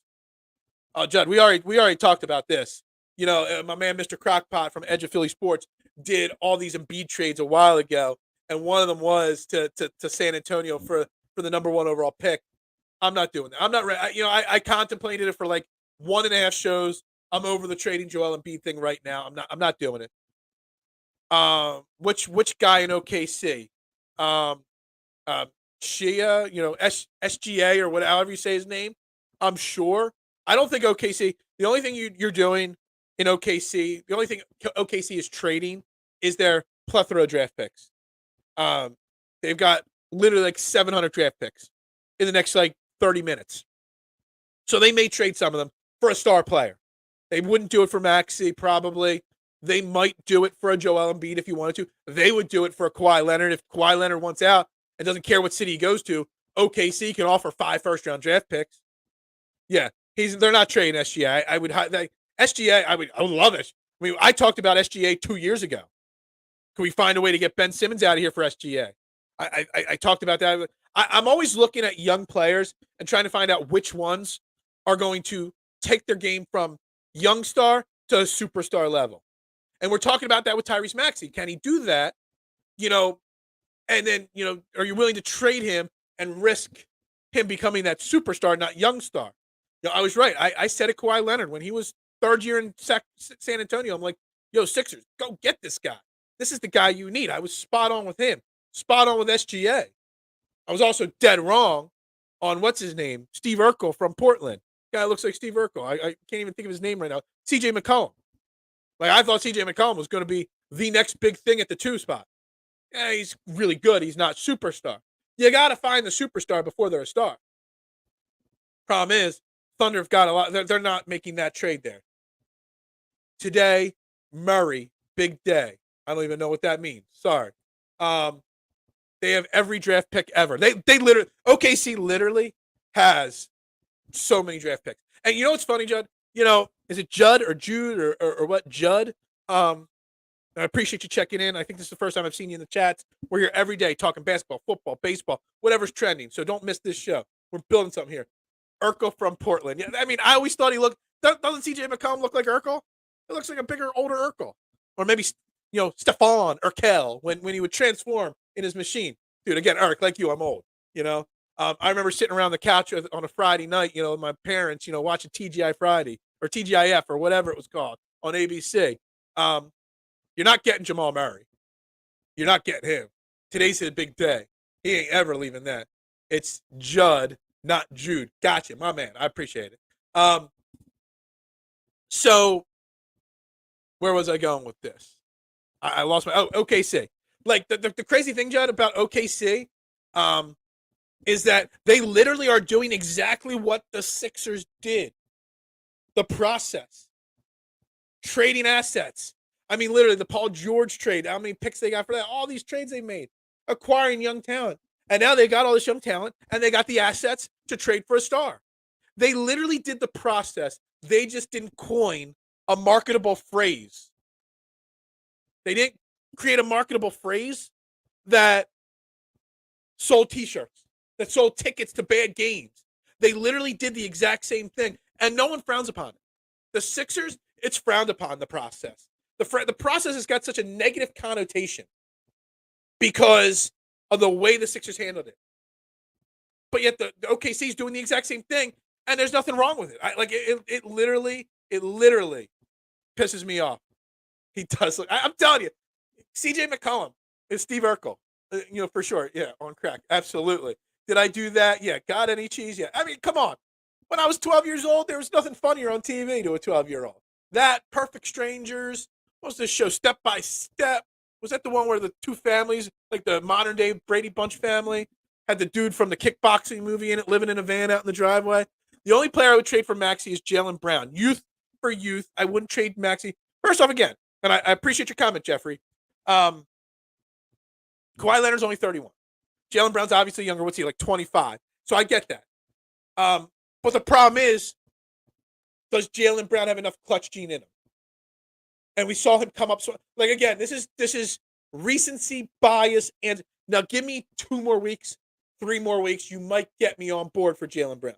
Judd, we already talked about this. My man, Mr. Crockpot from Edge of Philly Sports, did all these Embiid trades a while ago, and one of them was to San Antonio for the number 1 overall pick. I'm not doing that. I'm not ready. I contemplated it for like 1.5 shows. I'm over the trading Joel Embiid thing right now. I'm not doing it. Which guy in OKC? Shia, SGA or whatever you say his name. I'm sure. I don't think OKC. The only thing you're doing in OKC, the only thing OKC is trading is their plethora of draft picks. They've got literally like 700 draft picks in the next like 30 minutes. So they may trade some of them for a star player. They wouldn't do it for Maxey, probably. They might do it for a Joel Embiid if you wanted to. They would do it for a Kawhi Leonard. If Kawhi Leonard wants out and doesn't care what city he goes to, OKC can offer 5 first-round draft picks. Yeah, they're not trading SGA. I would SGA. I would love it. I mean, I talked about SGA 2 years ago. Can we find a way to get Ben Simmons out of here for SGA? I talked about that. I'm always looking at young players and trying to find out which ones are going to take their game from young star to a superstar level. And we're talking about that with Tyrese Maxey. Can he do that? And then, are you willing to trade him and risk him becoming that superstar, not young star? I was right. I said it Kawhi Leonard when he was third year in San Antonio. I'm like, yo, Sixers, go get this guy. This is the guy you need. I was spot on with him. Spot on with SGA. I was also dead wrong on what's his name? Steve Urkel from Portland. Guy looks like Steve Urkel. I can't even think of his name right now. CJ McCollum. Like, I thought CJ McCollum was going to be the next big thing at the 2 spot. Yeah, he's really good. He's not superstar. You got to find the superstar before they're a star. Problem is, Thunder have got a lot. They're not making that trade there. Today, Murray, big day. I don't even know what that means. Sorry. They have every draft pick ever. They literally, OKC literally has so many draft picks. And you know what's funny, Judd? Is it Judd or Jude or what? Judd. I appreciate you checking in. I think this is the first time I've seen you in the chats. We're here every day talking basketball, football, baseball, whatever's trending. So don't miss this show. We're building something here. Urkel from Portland. Yeah, I mean, I always thought he looked. Doesn't CJ McCollum look like Urkel? It looks like a bigger, older Urkel, or maybe Stephon Urkel when he would transform in his machine. Dude, again, Eric, like you, I'm old. I remember sitting around the couch on a Friday night, with my parents, watching TGI Friday or TGIF or whatever it was called on ABC. You're not getting Jamal Murray. You're not getting him. Today's his big day. He ain't ever leaving that. It's Judd, not Jude. Gotcha, my man. I appreciate it. So where was I going with this? I lost OKC. Like the crazy thing, Judd, about OKC is that they literally are doing exactly what the Sixers did. The process. Trading assets. I mean, literally, the Paul George trade, how many picks they got for that, all these trades they made, acquiring young talent. And now they got all this young talent, and they got the assets to trade for a star. They literally did the process. They just didn't coin a marketable phrase. They didn't create a marketable phrase that sold T-shirts, that sold tickets to bad games. They literally did the exact same thing, and no one frowns upon it. The Sixers, it's frowned upon, the process. The process has got such a negative connotation because of the way the Sixers handled it. But yet the OKC is doing the exact same thing, and there's nothing wrong with it. It literally pisses me off. He does look. I'm telling you, CJ McCollum is Steve Urkel, for sure. Yeah, on crack, absolutely. Did I do that? Yeah. Got any cheese? Yeah. I mean, come on. When I was 12 years old, there was nothing funnier on TV to a 12-year-old. That, Perfect Strangers. What was this show? Step by Step. Was that the one where the two families, like the modern day Brady Bunch family, had the dude from the kickboxing movie in it, living in a van out in the driveway? The only player I would trade for Maxey is Jaylen Brown. Youth for youth. I wouldn't trade Maxey. First off, again, and I appreciate your comment, Jeffrey. Kawhi Leonard's only 31. Jaylen Brown's obviously younger. What's he, like 25? So I get that. But the problem is, does Jaylen Brown have enough clutch gene in him? And we saw him come up. So, like, again, this is recency bias. And now give me 2 more weeks, 3 more weeks. You might get me on board for Jaylen Brown.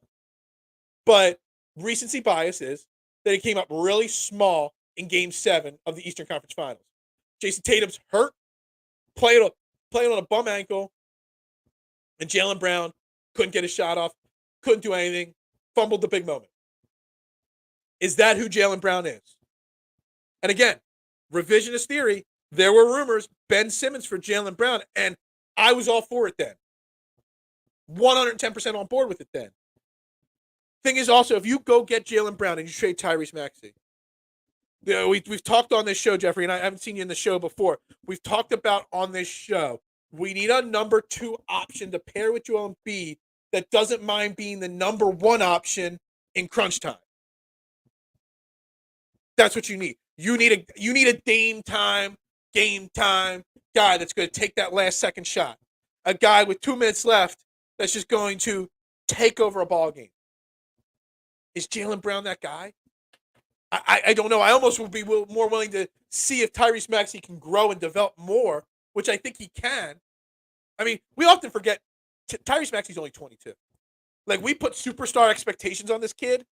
But recency bias is that he came up really small in Game 7 of the Eastern Conference Finals. Jason Tatum's hurt, playing on a bum ankle, and Jaylen Brown couldn't get a shot off, couldn't do anything, fumbled the big moment. Is that who Jaylen Brown is? And again, revisionist theory, there were rumors, Ben Simmons for Jaylen Brown, and I was all for it then. 110% on board with it then. Thing is also, if you go get Jaylen Brown and you trade Tyrese Maxey, we've talked on this show, Jeffrey, and I haven't seen you in the show before. We've talked about on this show, we need a number 2 option to pair with Joel Embiid that doesn't mind being the number 1 option in crunch time. That's what you need. You need a game time guy that's going to take that last second shot. A guy with 2 minutes left that's just going to take over a ball game. Is Jaylen Brown that guy? I don't know. I almost would be more willing to see if Tyrese Maxey can grow and develop more, which I think he can. I mean, we often forget Tyrese Maxey's only 22. Like, we put superstar expectations on this kid,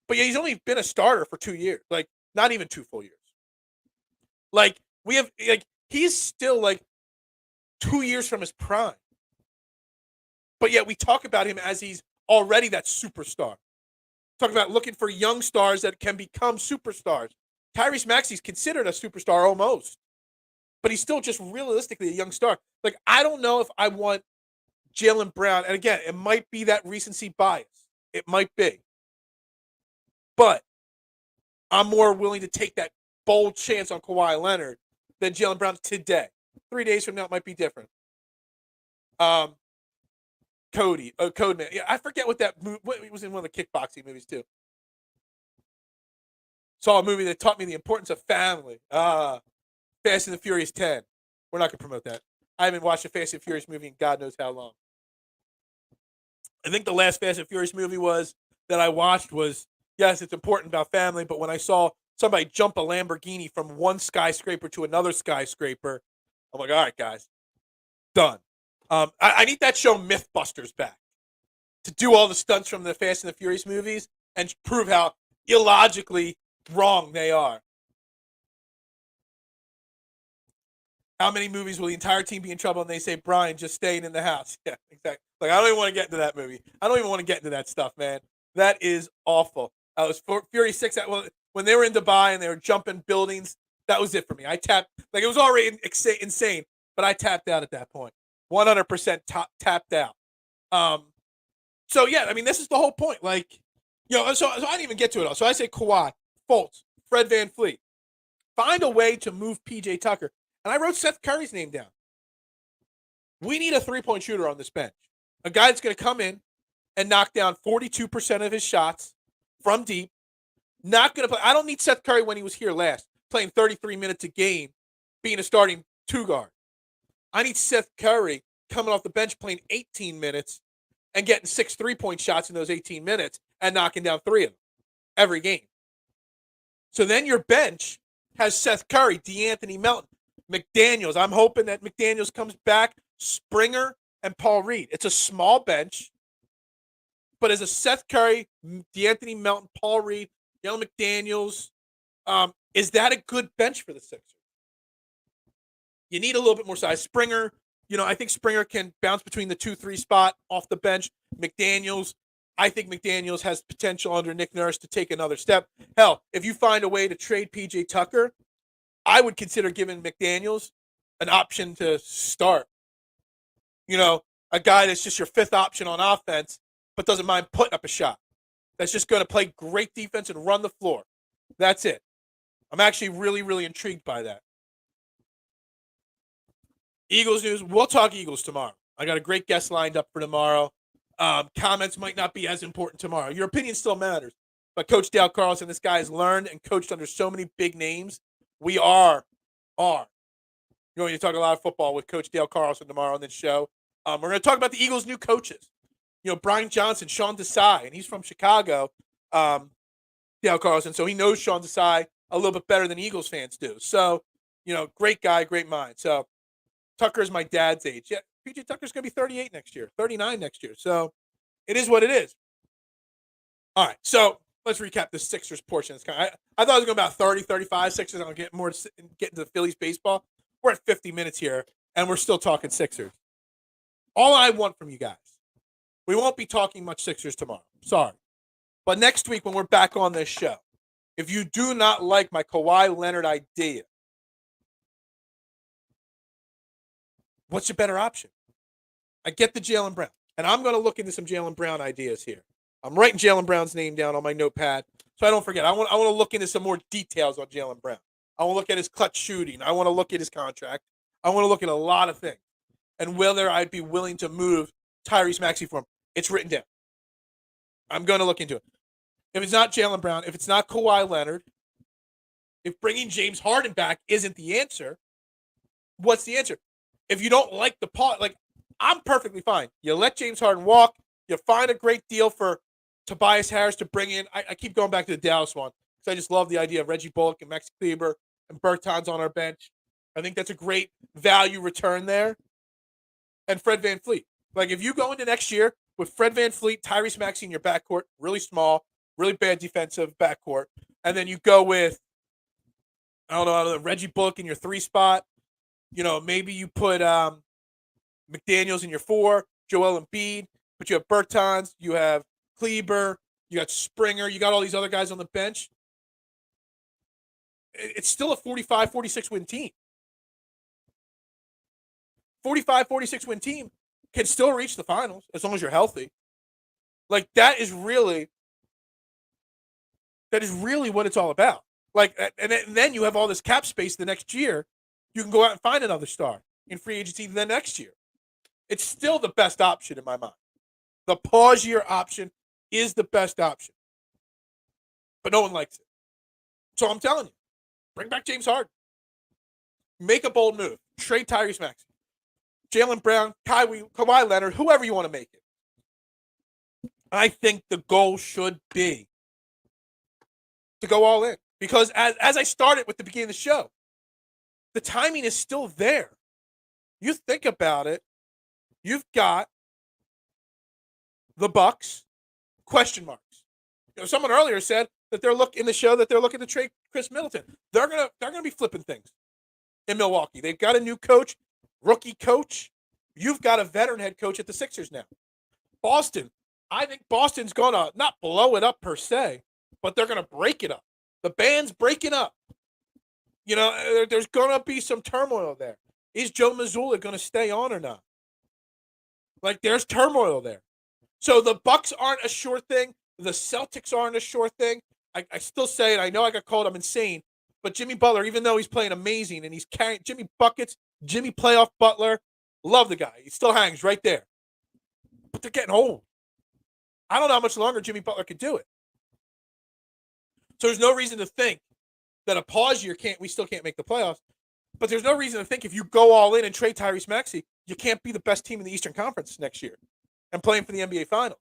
but yeah, he's only been a starter for 2 years. Like, not even 2 full years. Like, he's still like 2 years from his prime. But yet we talk about him as he's already that superstar. Talk about looking for young stars that can become superstars. Tyrese Maxey's considered a superstar almost, but he's still just realistically a young star. Like, I don't know if I want Jaylen Brown, and again, it might be that recency bias. It might be. But I'm more willing to take that bold chance on Kawhi Leonard than Jaylen Brown today. 3 days from now, it might be different. Codeman. Yeah, I forget what that movie. It was in one of the kickboxing movies too. Saw a movie that taught me the importance of family. Fast and the Furious 10. We're not gonna promote that. I haven't watched a Fast and Furious movie in God knows how long. I think the last Fast and Furious movie that I watched was, yes, it's important about family, but when I saw somebody jump a Lamborghini from one skyscraper to another skyscraper, I'm like, all right, guys, done. I need that show Mythbusters back to do all the stunts from the Fast and the Furious movies and prove how illogically wrong they are. How many movies will the entire team be in trouble and they say, Brian, just staying in the house? Yeah, exactly. Like, I don't even want to get into that movie. I don't even want to get into that stuff, man. That is awful. I was Fury 6. When they were in Dubai and they were jumping buildings, that was it for me. I tapped. Like, it was already insane, but I tapped out at that point. 100% tapped out. So, yeah, I mean, this is the whole point. Like, so I didn't even get to it all. So I say Kawhi, Fultz, Fred VanVleet. Find a way to move P.J. Tucker. And I wrote Seth Curry's name down. We need a three-point shooter on this bench. A guy that's going to come in and knock down 42% of his shots from deep. Not going to play. I don't need Seth Curry when he was here last, playing 33 minutes a game, being a starting two guard. I need Seth Curry coming off the bench playing 18 minutes and getting 6 3-point shots in those 18 minutes and knocking down 3 of them every game. So then your bench has Seth Curry, DeAnthony Melton, McDaniels. I'm hoping that McDaniels comes back, Springer, and Paul Reed. It's a small bench, but as a Seth Curry, DeAnthony Melton, Paul Reed, Dylan McDaniels, is that a good bench for the Sixers? You need a little bit more size. Springer, I think Springer can bounce between the 2-3 spot off the bench. McDaniels, I think McDaniels has potential under Nick Nurse to take another step. Hell, if you find a way to trade P.J. Tucker, I would consider giving McDaniels an option to start. A guy that's just your fifth option on offense, but doesn't mind putting up a shot. That's just going to play great defense and run the floor. That's it. I'm actually really, really intrigued by that. Eagles news. We'll talk Eagles tomorrow. I got a great guest lined up for tomorrow. Comments might not be as important tomorrow. Your opinion still matters. But Coach Dale Carlson, this guy has learned and coached under so many big names. We are going to talk a lot of football with Coach Dale Carlson tomorrow on this show. We're going to talk about the Eagles' new coaches. Brian Johnson, Sean Desai, and he's from Chicago, Dale Carlson. So he knows Sean Desai a little bit better than Eagles fans do. So, great guy, great mind. So Tucker's my dad's age. Yeah, PJ Tucker's going to be 38 next year, 39 next year. So it is what it is. All right, so let's recap the Sixers portion. I thought it was going about 30, 35 Sixers. I'm going to get into the Phillies baseball. We're at 50 minutes here, and we're still talking Sixers. All I want from you guys, we won't be talking much Sixers tomorrow. Sorry. But next week when we're back on this show, if you do not like my Kawhi Leonard idea, what's your better option? I get the Jaylen Brown, and I'm going to look into some Jaylen Brown ideas here. I'm writing Jaylen Brown's name down on my notepad so I don't forget. I want to look into some more details on Jaylen Brown. I want to look at his clutch shooting. I want to look at his contract. I want to look at a lot of things and whether I'd be willing to move Tyrese Maxey for him. It's written down. I'm going to look into it. If it's not Jaylen Brown, if it's not Kawhi Leonard, If bringing James Harden back isn't the answer, what's the answer? If you don't like the pause, like, I'm perfectly fine. You let James Harden walk. You find a great deal for Tobias Harris to bring in. I keep going back to the Dallas one because I just love the idea of Reggie Bullock and Max Kleber and Bertans on our bench. I think that's a great value return there. And Fred VanVleet. Like, if you go into next year with Fred VanVleet, Tyrese Maxey in your backcourt, really small, really bad defensive backcourt, and then you go with, I don't know, Reggie Bullock in your 3 spot. Maybe you put McDaniels in your 4, Joel Embiid, but you have Bertans, you have Kleber, you got Springer, you got all these other guys on the bench. It's still a 45, 46 win team. 45, 46 win team can still reach the finals as long as you're healthy. Like, that is really what it's all about. Like, and then you have all this cap space the next year. You can go out and find another star in free agency the next year. It's still the best option in my mind. The pause year option is the best option. But no one likes it. So I'm telling you, bring back James Harden. Make a bold move. Trade Tyrese Maxey. Jaylen Brown, Kawhi Leonard, whoever you want to make it. I think the goal should be to go all in. Because as I started with the beginning of the show, the timing is still there. You think about it, you've got the Bucks, question marks. Someone earlier said that they're looking to trade Chris Middleton. They're gonna be flipping things in Milwaukee. They've got a new coach, rookie coach. You've got a veteran head coach at the Sixers now. Boston, I think Boston's gonna not blow it up per se, but they're gonna break it up. The band's breaking up. There's gonna be some turmoil there. Is Joe Mazzulla gonna stay on or not? Like, there's turmoil there. So the Bucks aren't a sure thing. The Celtics aren't a sure thing. I still say it. I know I got called. I'm insane. But Jimmy Butler, even though he's playing amazing and he's carrying Jimmy Buckets, Jimmy Playoff Butler, love the guy. He still hangs right there. But they're getting old. I don't know how much longer Jimmy Butler could do it. So there's no reason to think that a pause year we still can't make the playoffs. But there's no reason to think if you go all in and trade Tyrese Maxey, you can't be the best team in the Eastern Conference next year and playing for the NBA Finals.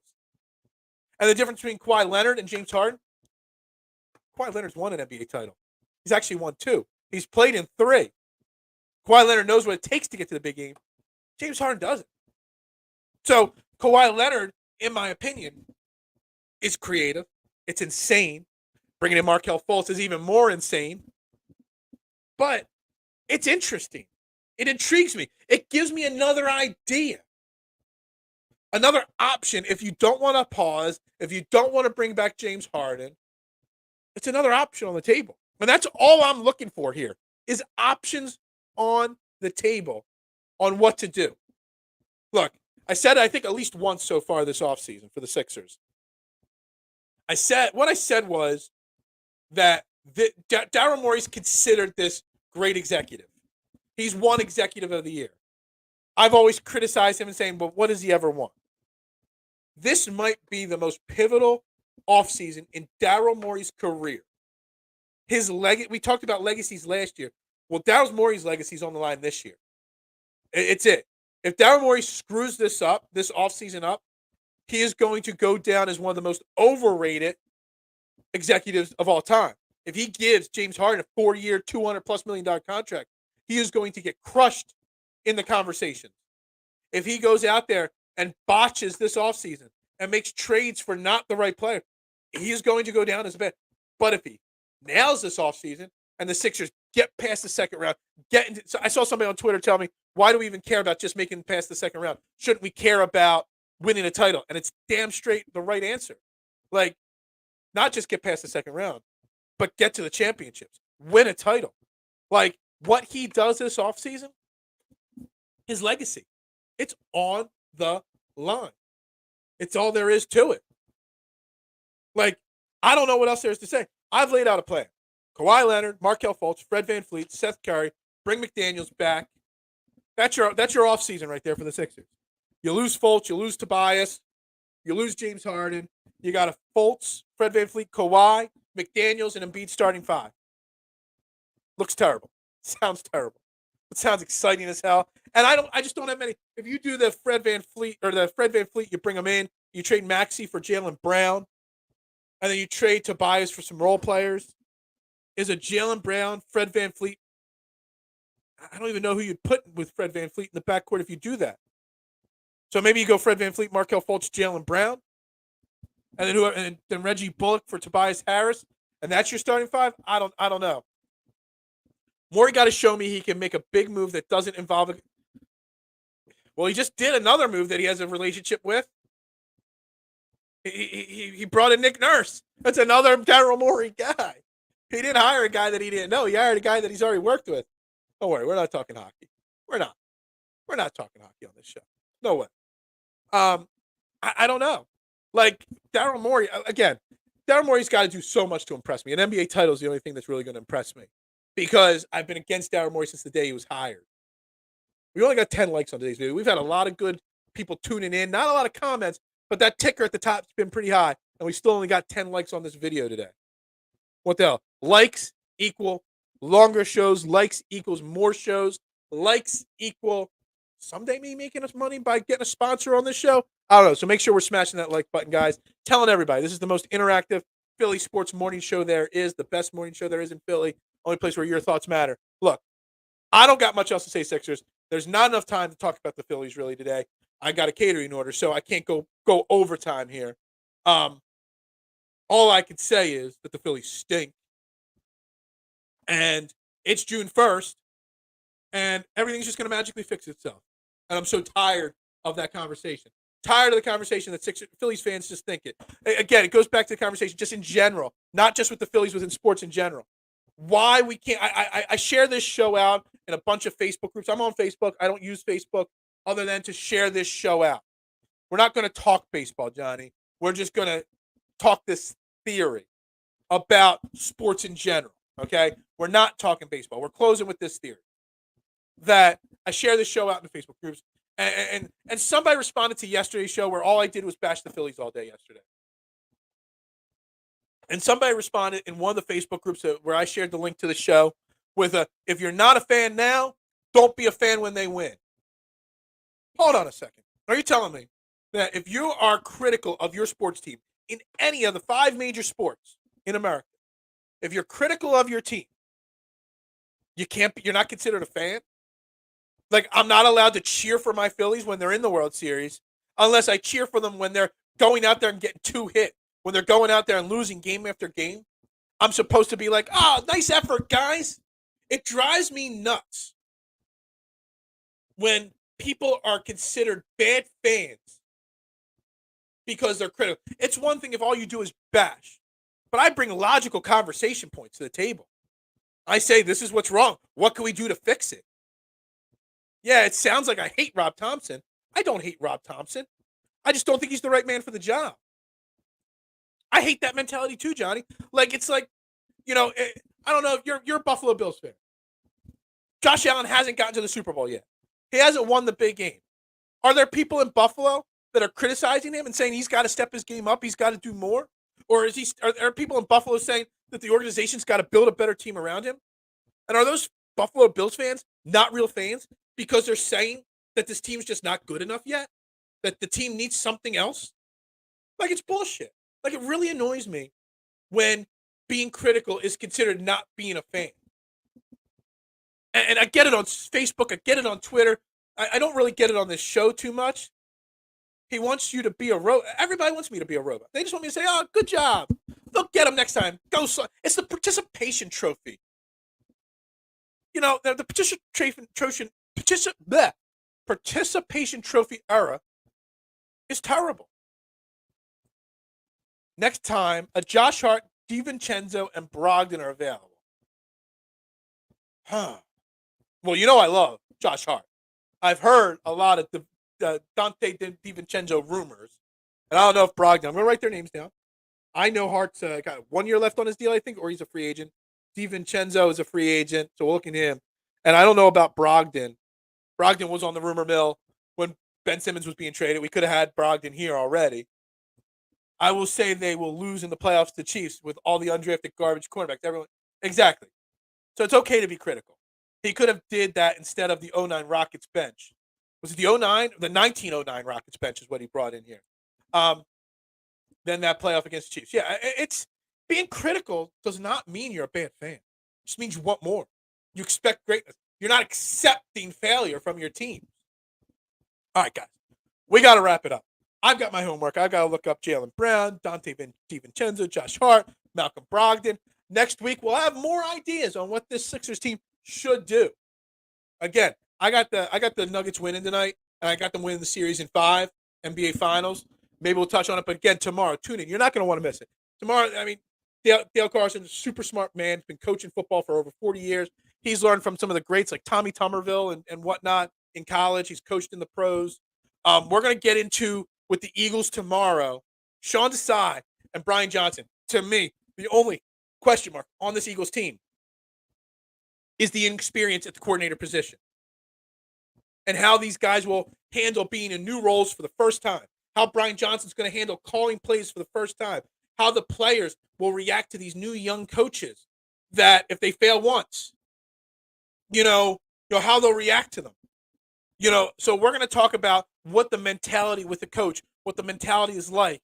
And the difference between Kawhi Leonard and James Harden, Kawhi Leonard's won an NBA title. He's actually won 2. He's played in 3. Kawhi Leonard knows what it takes to get to the big game. James Harden doesn't. So Kawhi Leonard, in my opinion, is creative. It's insane. Bringing in Markelle Fultz is even more insane. But it's interesting. It intrigues me. It gives me another idea. Another option. If you don't want to pause, if you don't want to bring back James Harden, it's another option on the table. And that's all I'm looking for here is options on the table on what to do. Look, I said it, I think, at least once so far this offseason for the Sixers. What I said was that Daryl Morey's considered this great executive. He's won executive of the year. I've always criticized him and saying, but what does he ever want? This might be the most pivotal offseason in Daryl Morey's career. We talked about legacies last year. Well, Daryl Morey's legacy is on the line this year. It's it. If Daryl Morey screws this offseason up, he is going to go down as one of the most overrated executives of all time. If he gives James Harden a 4-year, $200+ million contract, he is going to get crushed in the conversation. If he goes out there and botches this offseason and makes trades for not the right player, he is going to go down as bad. But if he nails this offseason and the Sixers get past the second round, so I saw somebody on Twitter tell me, why do we even care about just making it past the second round? Shouldn't we care about winning a title? And it's damn straight the right answer. Like, not just get past the second round, but get to the championships, win a title. Like, what he does this offseason, his legacy, it's on the line. It's all there is to it. Like, I don't know what else there is to say. I've laid out a plan. Kawhi Leonard, Markelle Fultz, Fred VanVleet, Seth Curry, bring McDaniels back. That's your offseason right there for the Sixers. You lose Fultz, you lose Tobias, you lose James Harden. You got a Fultz, Fred VanVleet, Kawhi, McDaniels, and Embiid starting 5. Looks terrible. Sounds terrible. It sounds exciting as hell. And I just don't have many. If you do the Fred Van Fleet, you bring him in, you trade Maxey for Jaylen Brown, and then you trade Tobias for some role players. Is a Jaylen Brown, Fred Van Fleet? I don't even know who you'd put with Fred Van Fleet in the backcourt if you do that. So maybe you go Fred Van Fleet, Markelle Fultz, Jaylen Brown, and then Reggie Bullock for Tobias Harris, and that's your starting five. I don't know. Morey got to show me he can make a big move that doesn't involve a. Well, he just did another move that he has a relationship with. He brought in Nick Nurse. That's another Daryl Morey guy. He didn't hire a guy that he didn't know. He hired a guy that he's already worked with. Don't worry, we're not talking hockey. We're not. We're not talking hockey on this show. No way. I don't know. Like Daryl Morey again. Daryl Morey's got to do so much to impress me. An NBA title is the only thing that's really going to impress me because I've been against Daryl Morey since the day he was hired. We only got 10 likes on today's video. We've had a lot of good people tuning in, not a lot of comments, but that ticker at the top's been pretty high, and we still only got 10 likes on this video today. What the hell? Likes equal longer shows. Likes equals more shows. Likes equal someday me making us money by getting a sponsor on this show. I don't know. So make sure we're smashing that like button, guys. Telling everybody this is the most interactive Philly sports morning show there is. The best morning show there is in Philly. Only place where your thoughts matter. Look, I don't got much else to say, Sixers. There's not enough time to talk about the Phillies really today. I got a catering order, so I can't go overtime here. All I can say is that the Phillies stink. And it's June 1st, and everything's just going to magically fix itself. And I'm so tired of that conversation. Tired of the conversation that Phillies fans just think it. Again, it goes back to the conversation just in general, not just with the Phillies, within sports in general. Why we can't – I share this show out in a bunch of Facebook groups. I'm on Facebook. I don't use Facebook other than to share this show out. We're not going to talk baseball, Johnny. We're just going to talk this theory about sports in general, okay? We're not talking baseball. We're closing with this theory that I share this show out in the Facebook groups. And somebody responded to yesterday's show where all I did was bash the Phillies all day yesterday. And somebody responded in one of the Facebook groups where I shared the link to the show with if you're not a fan now, don't be a fan when they win. Hold on a second. Are you telling me that if you are critical of your sports team in any of the 5 major sports in America, if you're critical of your team, you're not considered a fan? Like, I'm not allowed to cheer for my Phillies when they're in the World Series unless I cheer for them when they're going out there and getting 2 hit. When they're going out there and losing game after game, I'm supposed to be like, oh, nice effort, guys. It drives me nuts when people are considered bad fans because they're critical. It's one thing if all you do is bash, but I bring logical conversation points to the table. I say, this is what's wrong. What can we do to fix it? Yeah, it sounds like I hate Rob Thompson. I don't hate Rob Thompson. I just don't think he's the right man for the job. I hate that mentality too, Johnny. Like, it's like, I don't know, you're a Buffalo Bills fan. Josh Allen hasn't gotten to the Super Bowl yet. He hasn't won the big game. Are there people in Buffalo that are criticizing him and saying he's got to step his game up, he's got to do more? Or are there people in Buffalo saying that the organization's got to build a better team around him? And are those Buffalo Bills fans not real fans because they're saying that this team's just not good enough yet? That the team needs something else? Like, it's bullshit. Like, it really annoys me when being critical is considered not being a fan. And I get it on Facebook. I get it on Twitter. I don't really get it on this show too much. He wants you to be a robot. Everybody wants me to be a robot. They just want me to say, oh, good job. They'll get him next time. Go. It's the participation trophy. The participation trophy era is terrible. Next time, a Josh Hart, DiVincenzo, and Brogdon are available. Well, I love Josh Hart. I've heard a lot of Dante DiVincenzo rumors, and I don't know if Brogdon. I'm going to write their names down. I know Hart's got 1 year left on his deal, I think, or he's a free agent. DiVincenzo is a free agent, so we'll look at him. And I don't know about Brogdon. Brogdon was on the rumor mill when Ben Simmons was being traded. We could have had Brogdon here already. I will say they will lose in the playoffs to Chiefs with all the undrafted garbage cornerbacks. Everyone, exactly. So it's okay to be critical. He could have did that instead of the '09 Rockets bench. Was it the '09? The 1909 Rockets bench is what he brought in here. Um, then that playoff against the Chiefs. Yeah, it's being critical does not mean you're a bad fan. It just means you want more. You expect greatness. You're not accepting failure from your team. All right, guys, we got to wrap it up. I've got my homework. I've got to look up Jaylen Brown, Dante DiVincenzo, Josh Hart, Malcolm Brogdon. Next week, we'll have more ideas on what this Sixers team should do. Again, I got the Nuggets winning tonight, and I got them winning the series in 5 NBA Finals. Maybe we'll touch on it, but again, tomorrow, tune in. You're not going to want to miss it. Tomorrow, I mean, Dale Carson is a super smart man. He's been coaching football for over 40 years. He's learned from some of the greats like Tommy Tuberville and whatnot in college. He's coached in the pros. We're going to get into with the Eagles tomorrow. Sean Desai and Brian Johnson. To me, the only question mark on this Eagles team is the inexperience at the coordinator position and how these guys will handle being in new roles for the first time, how Brian Johnson's going to handle calling plays for the first time, how the players will react to these new young coaches that if they fail once, how they'll react to them. So we're going to talk about what the mentality with the coach, what the mentality is like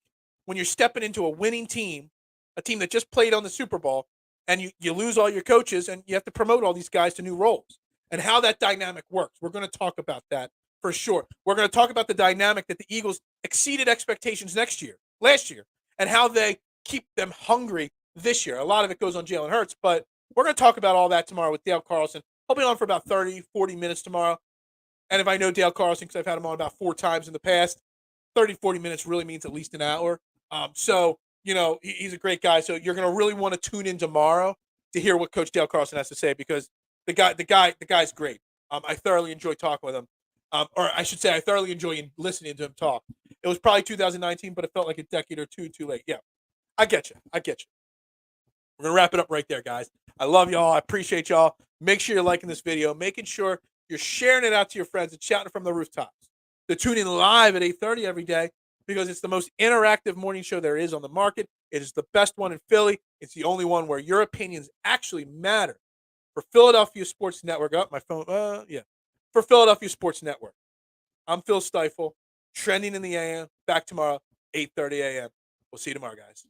when you're stepping into a winning team, a team that just played on the Super Bowl, and you lose all your coaches and you have to promote all these guys to new roles and how that dynamic works. We're going to talk about that for sure. We're going to talk about the dynamic that the Eagles exceeded expectations last year, and how they keep them hungry this year. A lot of it goes on Jalen Hurts, but we're going to talk about all that tomorrow with Dale Carlson. I'll be on for about 30, 40 minutes tomorrow. And if I know Dale Carlson, because I've had him on about 4 times in the past, 30, 40 minutes really means at least an hour. He's a great guy. So you're going to really want to tune in tomorrow to hear what Coach Dale Carlson has to say, because the guy's great. I thoroughly enjoy talking with him. Or I should say I thoroughly enjoy listening to him talk. It was probably 2019, but it felt like a decade or two too late. Yeah, I get you. We're going to wrap it up right there, guys. I love y'all. I appreciate y'all. Make sure you're liking this video, making sure you're sharing it out to your friends and shouting from the rooftops. To tune in live at 8:30 every day, because it's the most interactive morning show there is on the market. It is the best one in Philly. It's the only one where your opinions actually matter. For Philadelphia Sports Network, my phone, For Philadelphia Sports Network, I'm Phil Stiefel, trending in the AM. Back tomorrow, 8:30 a.m. We'll see you tomorrow, guys.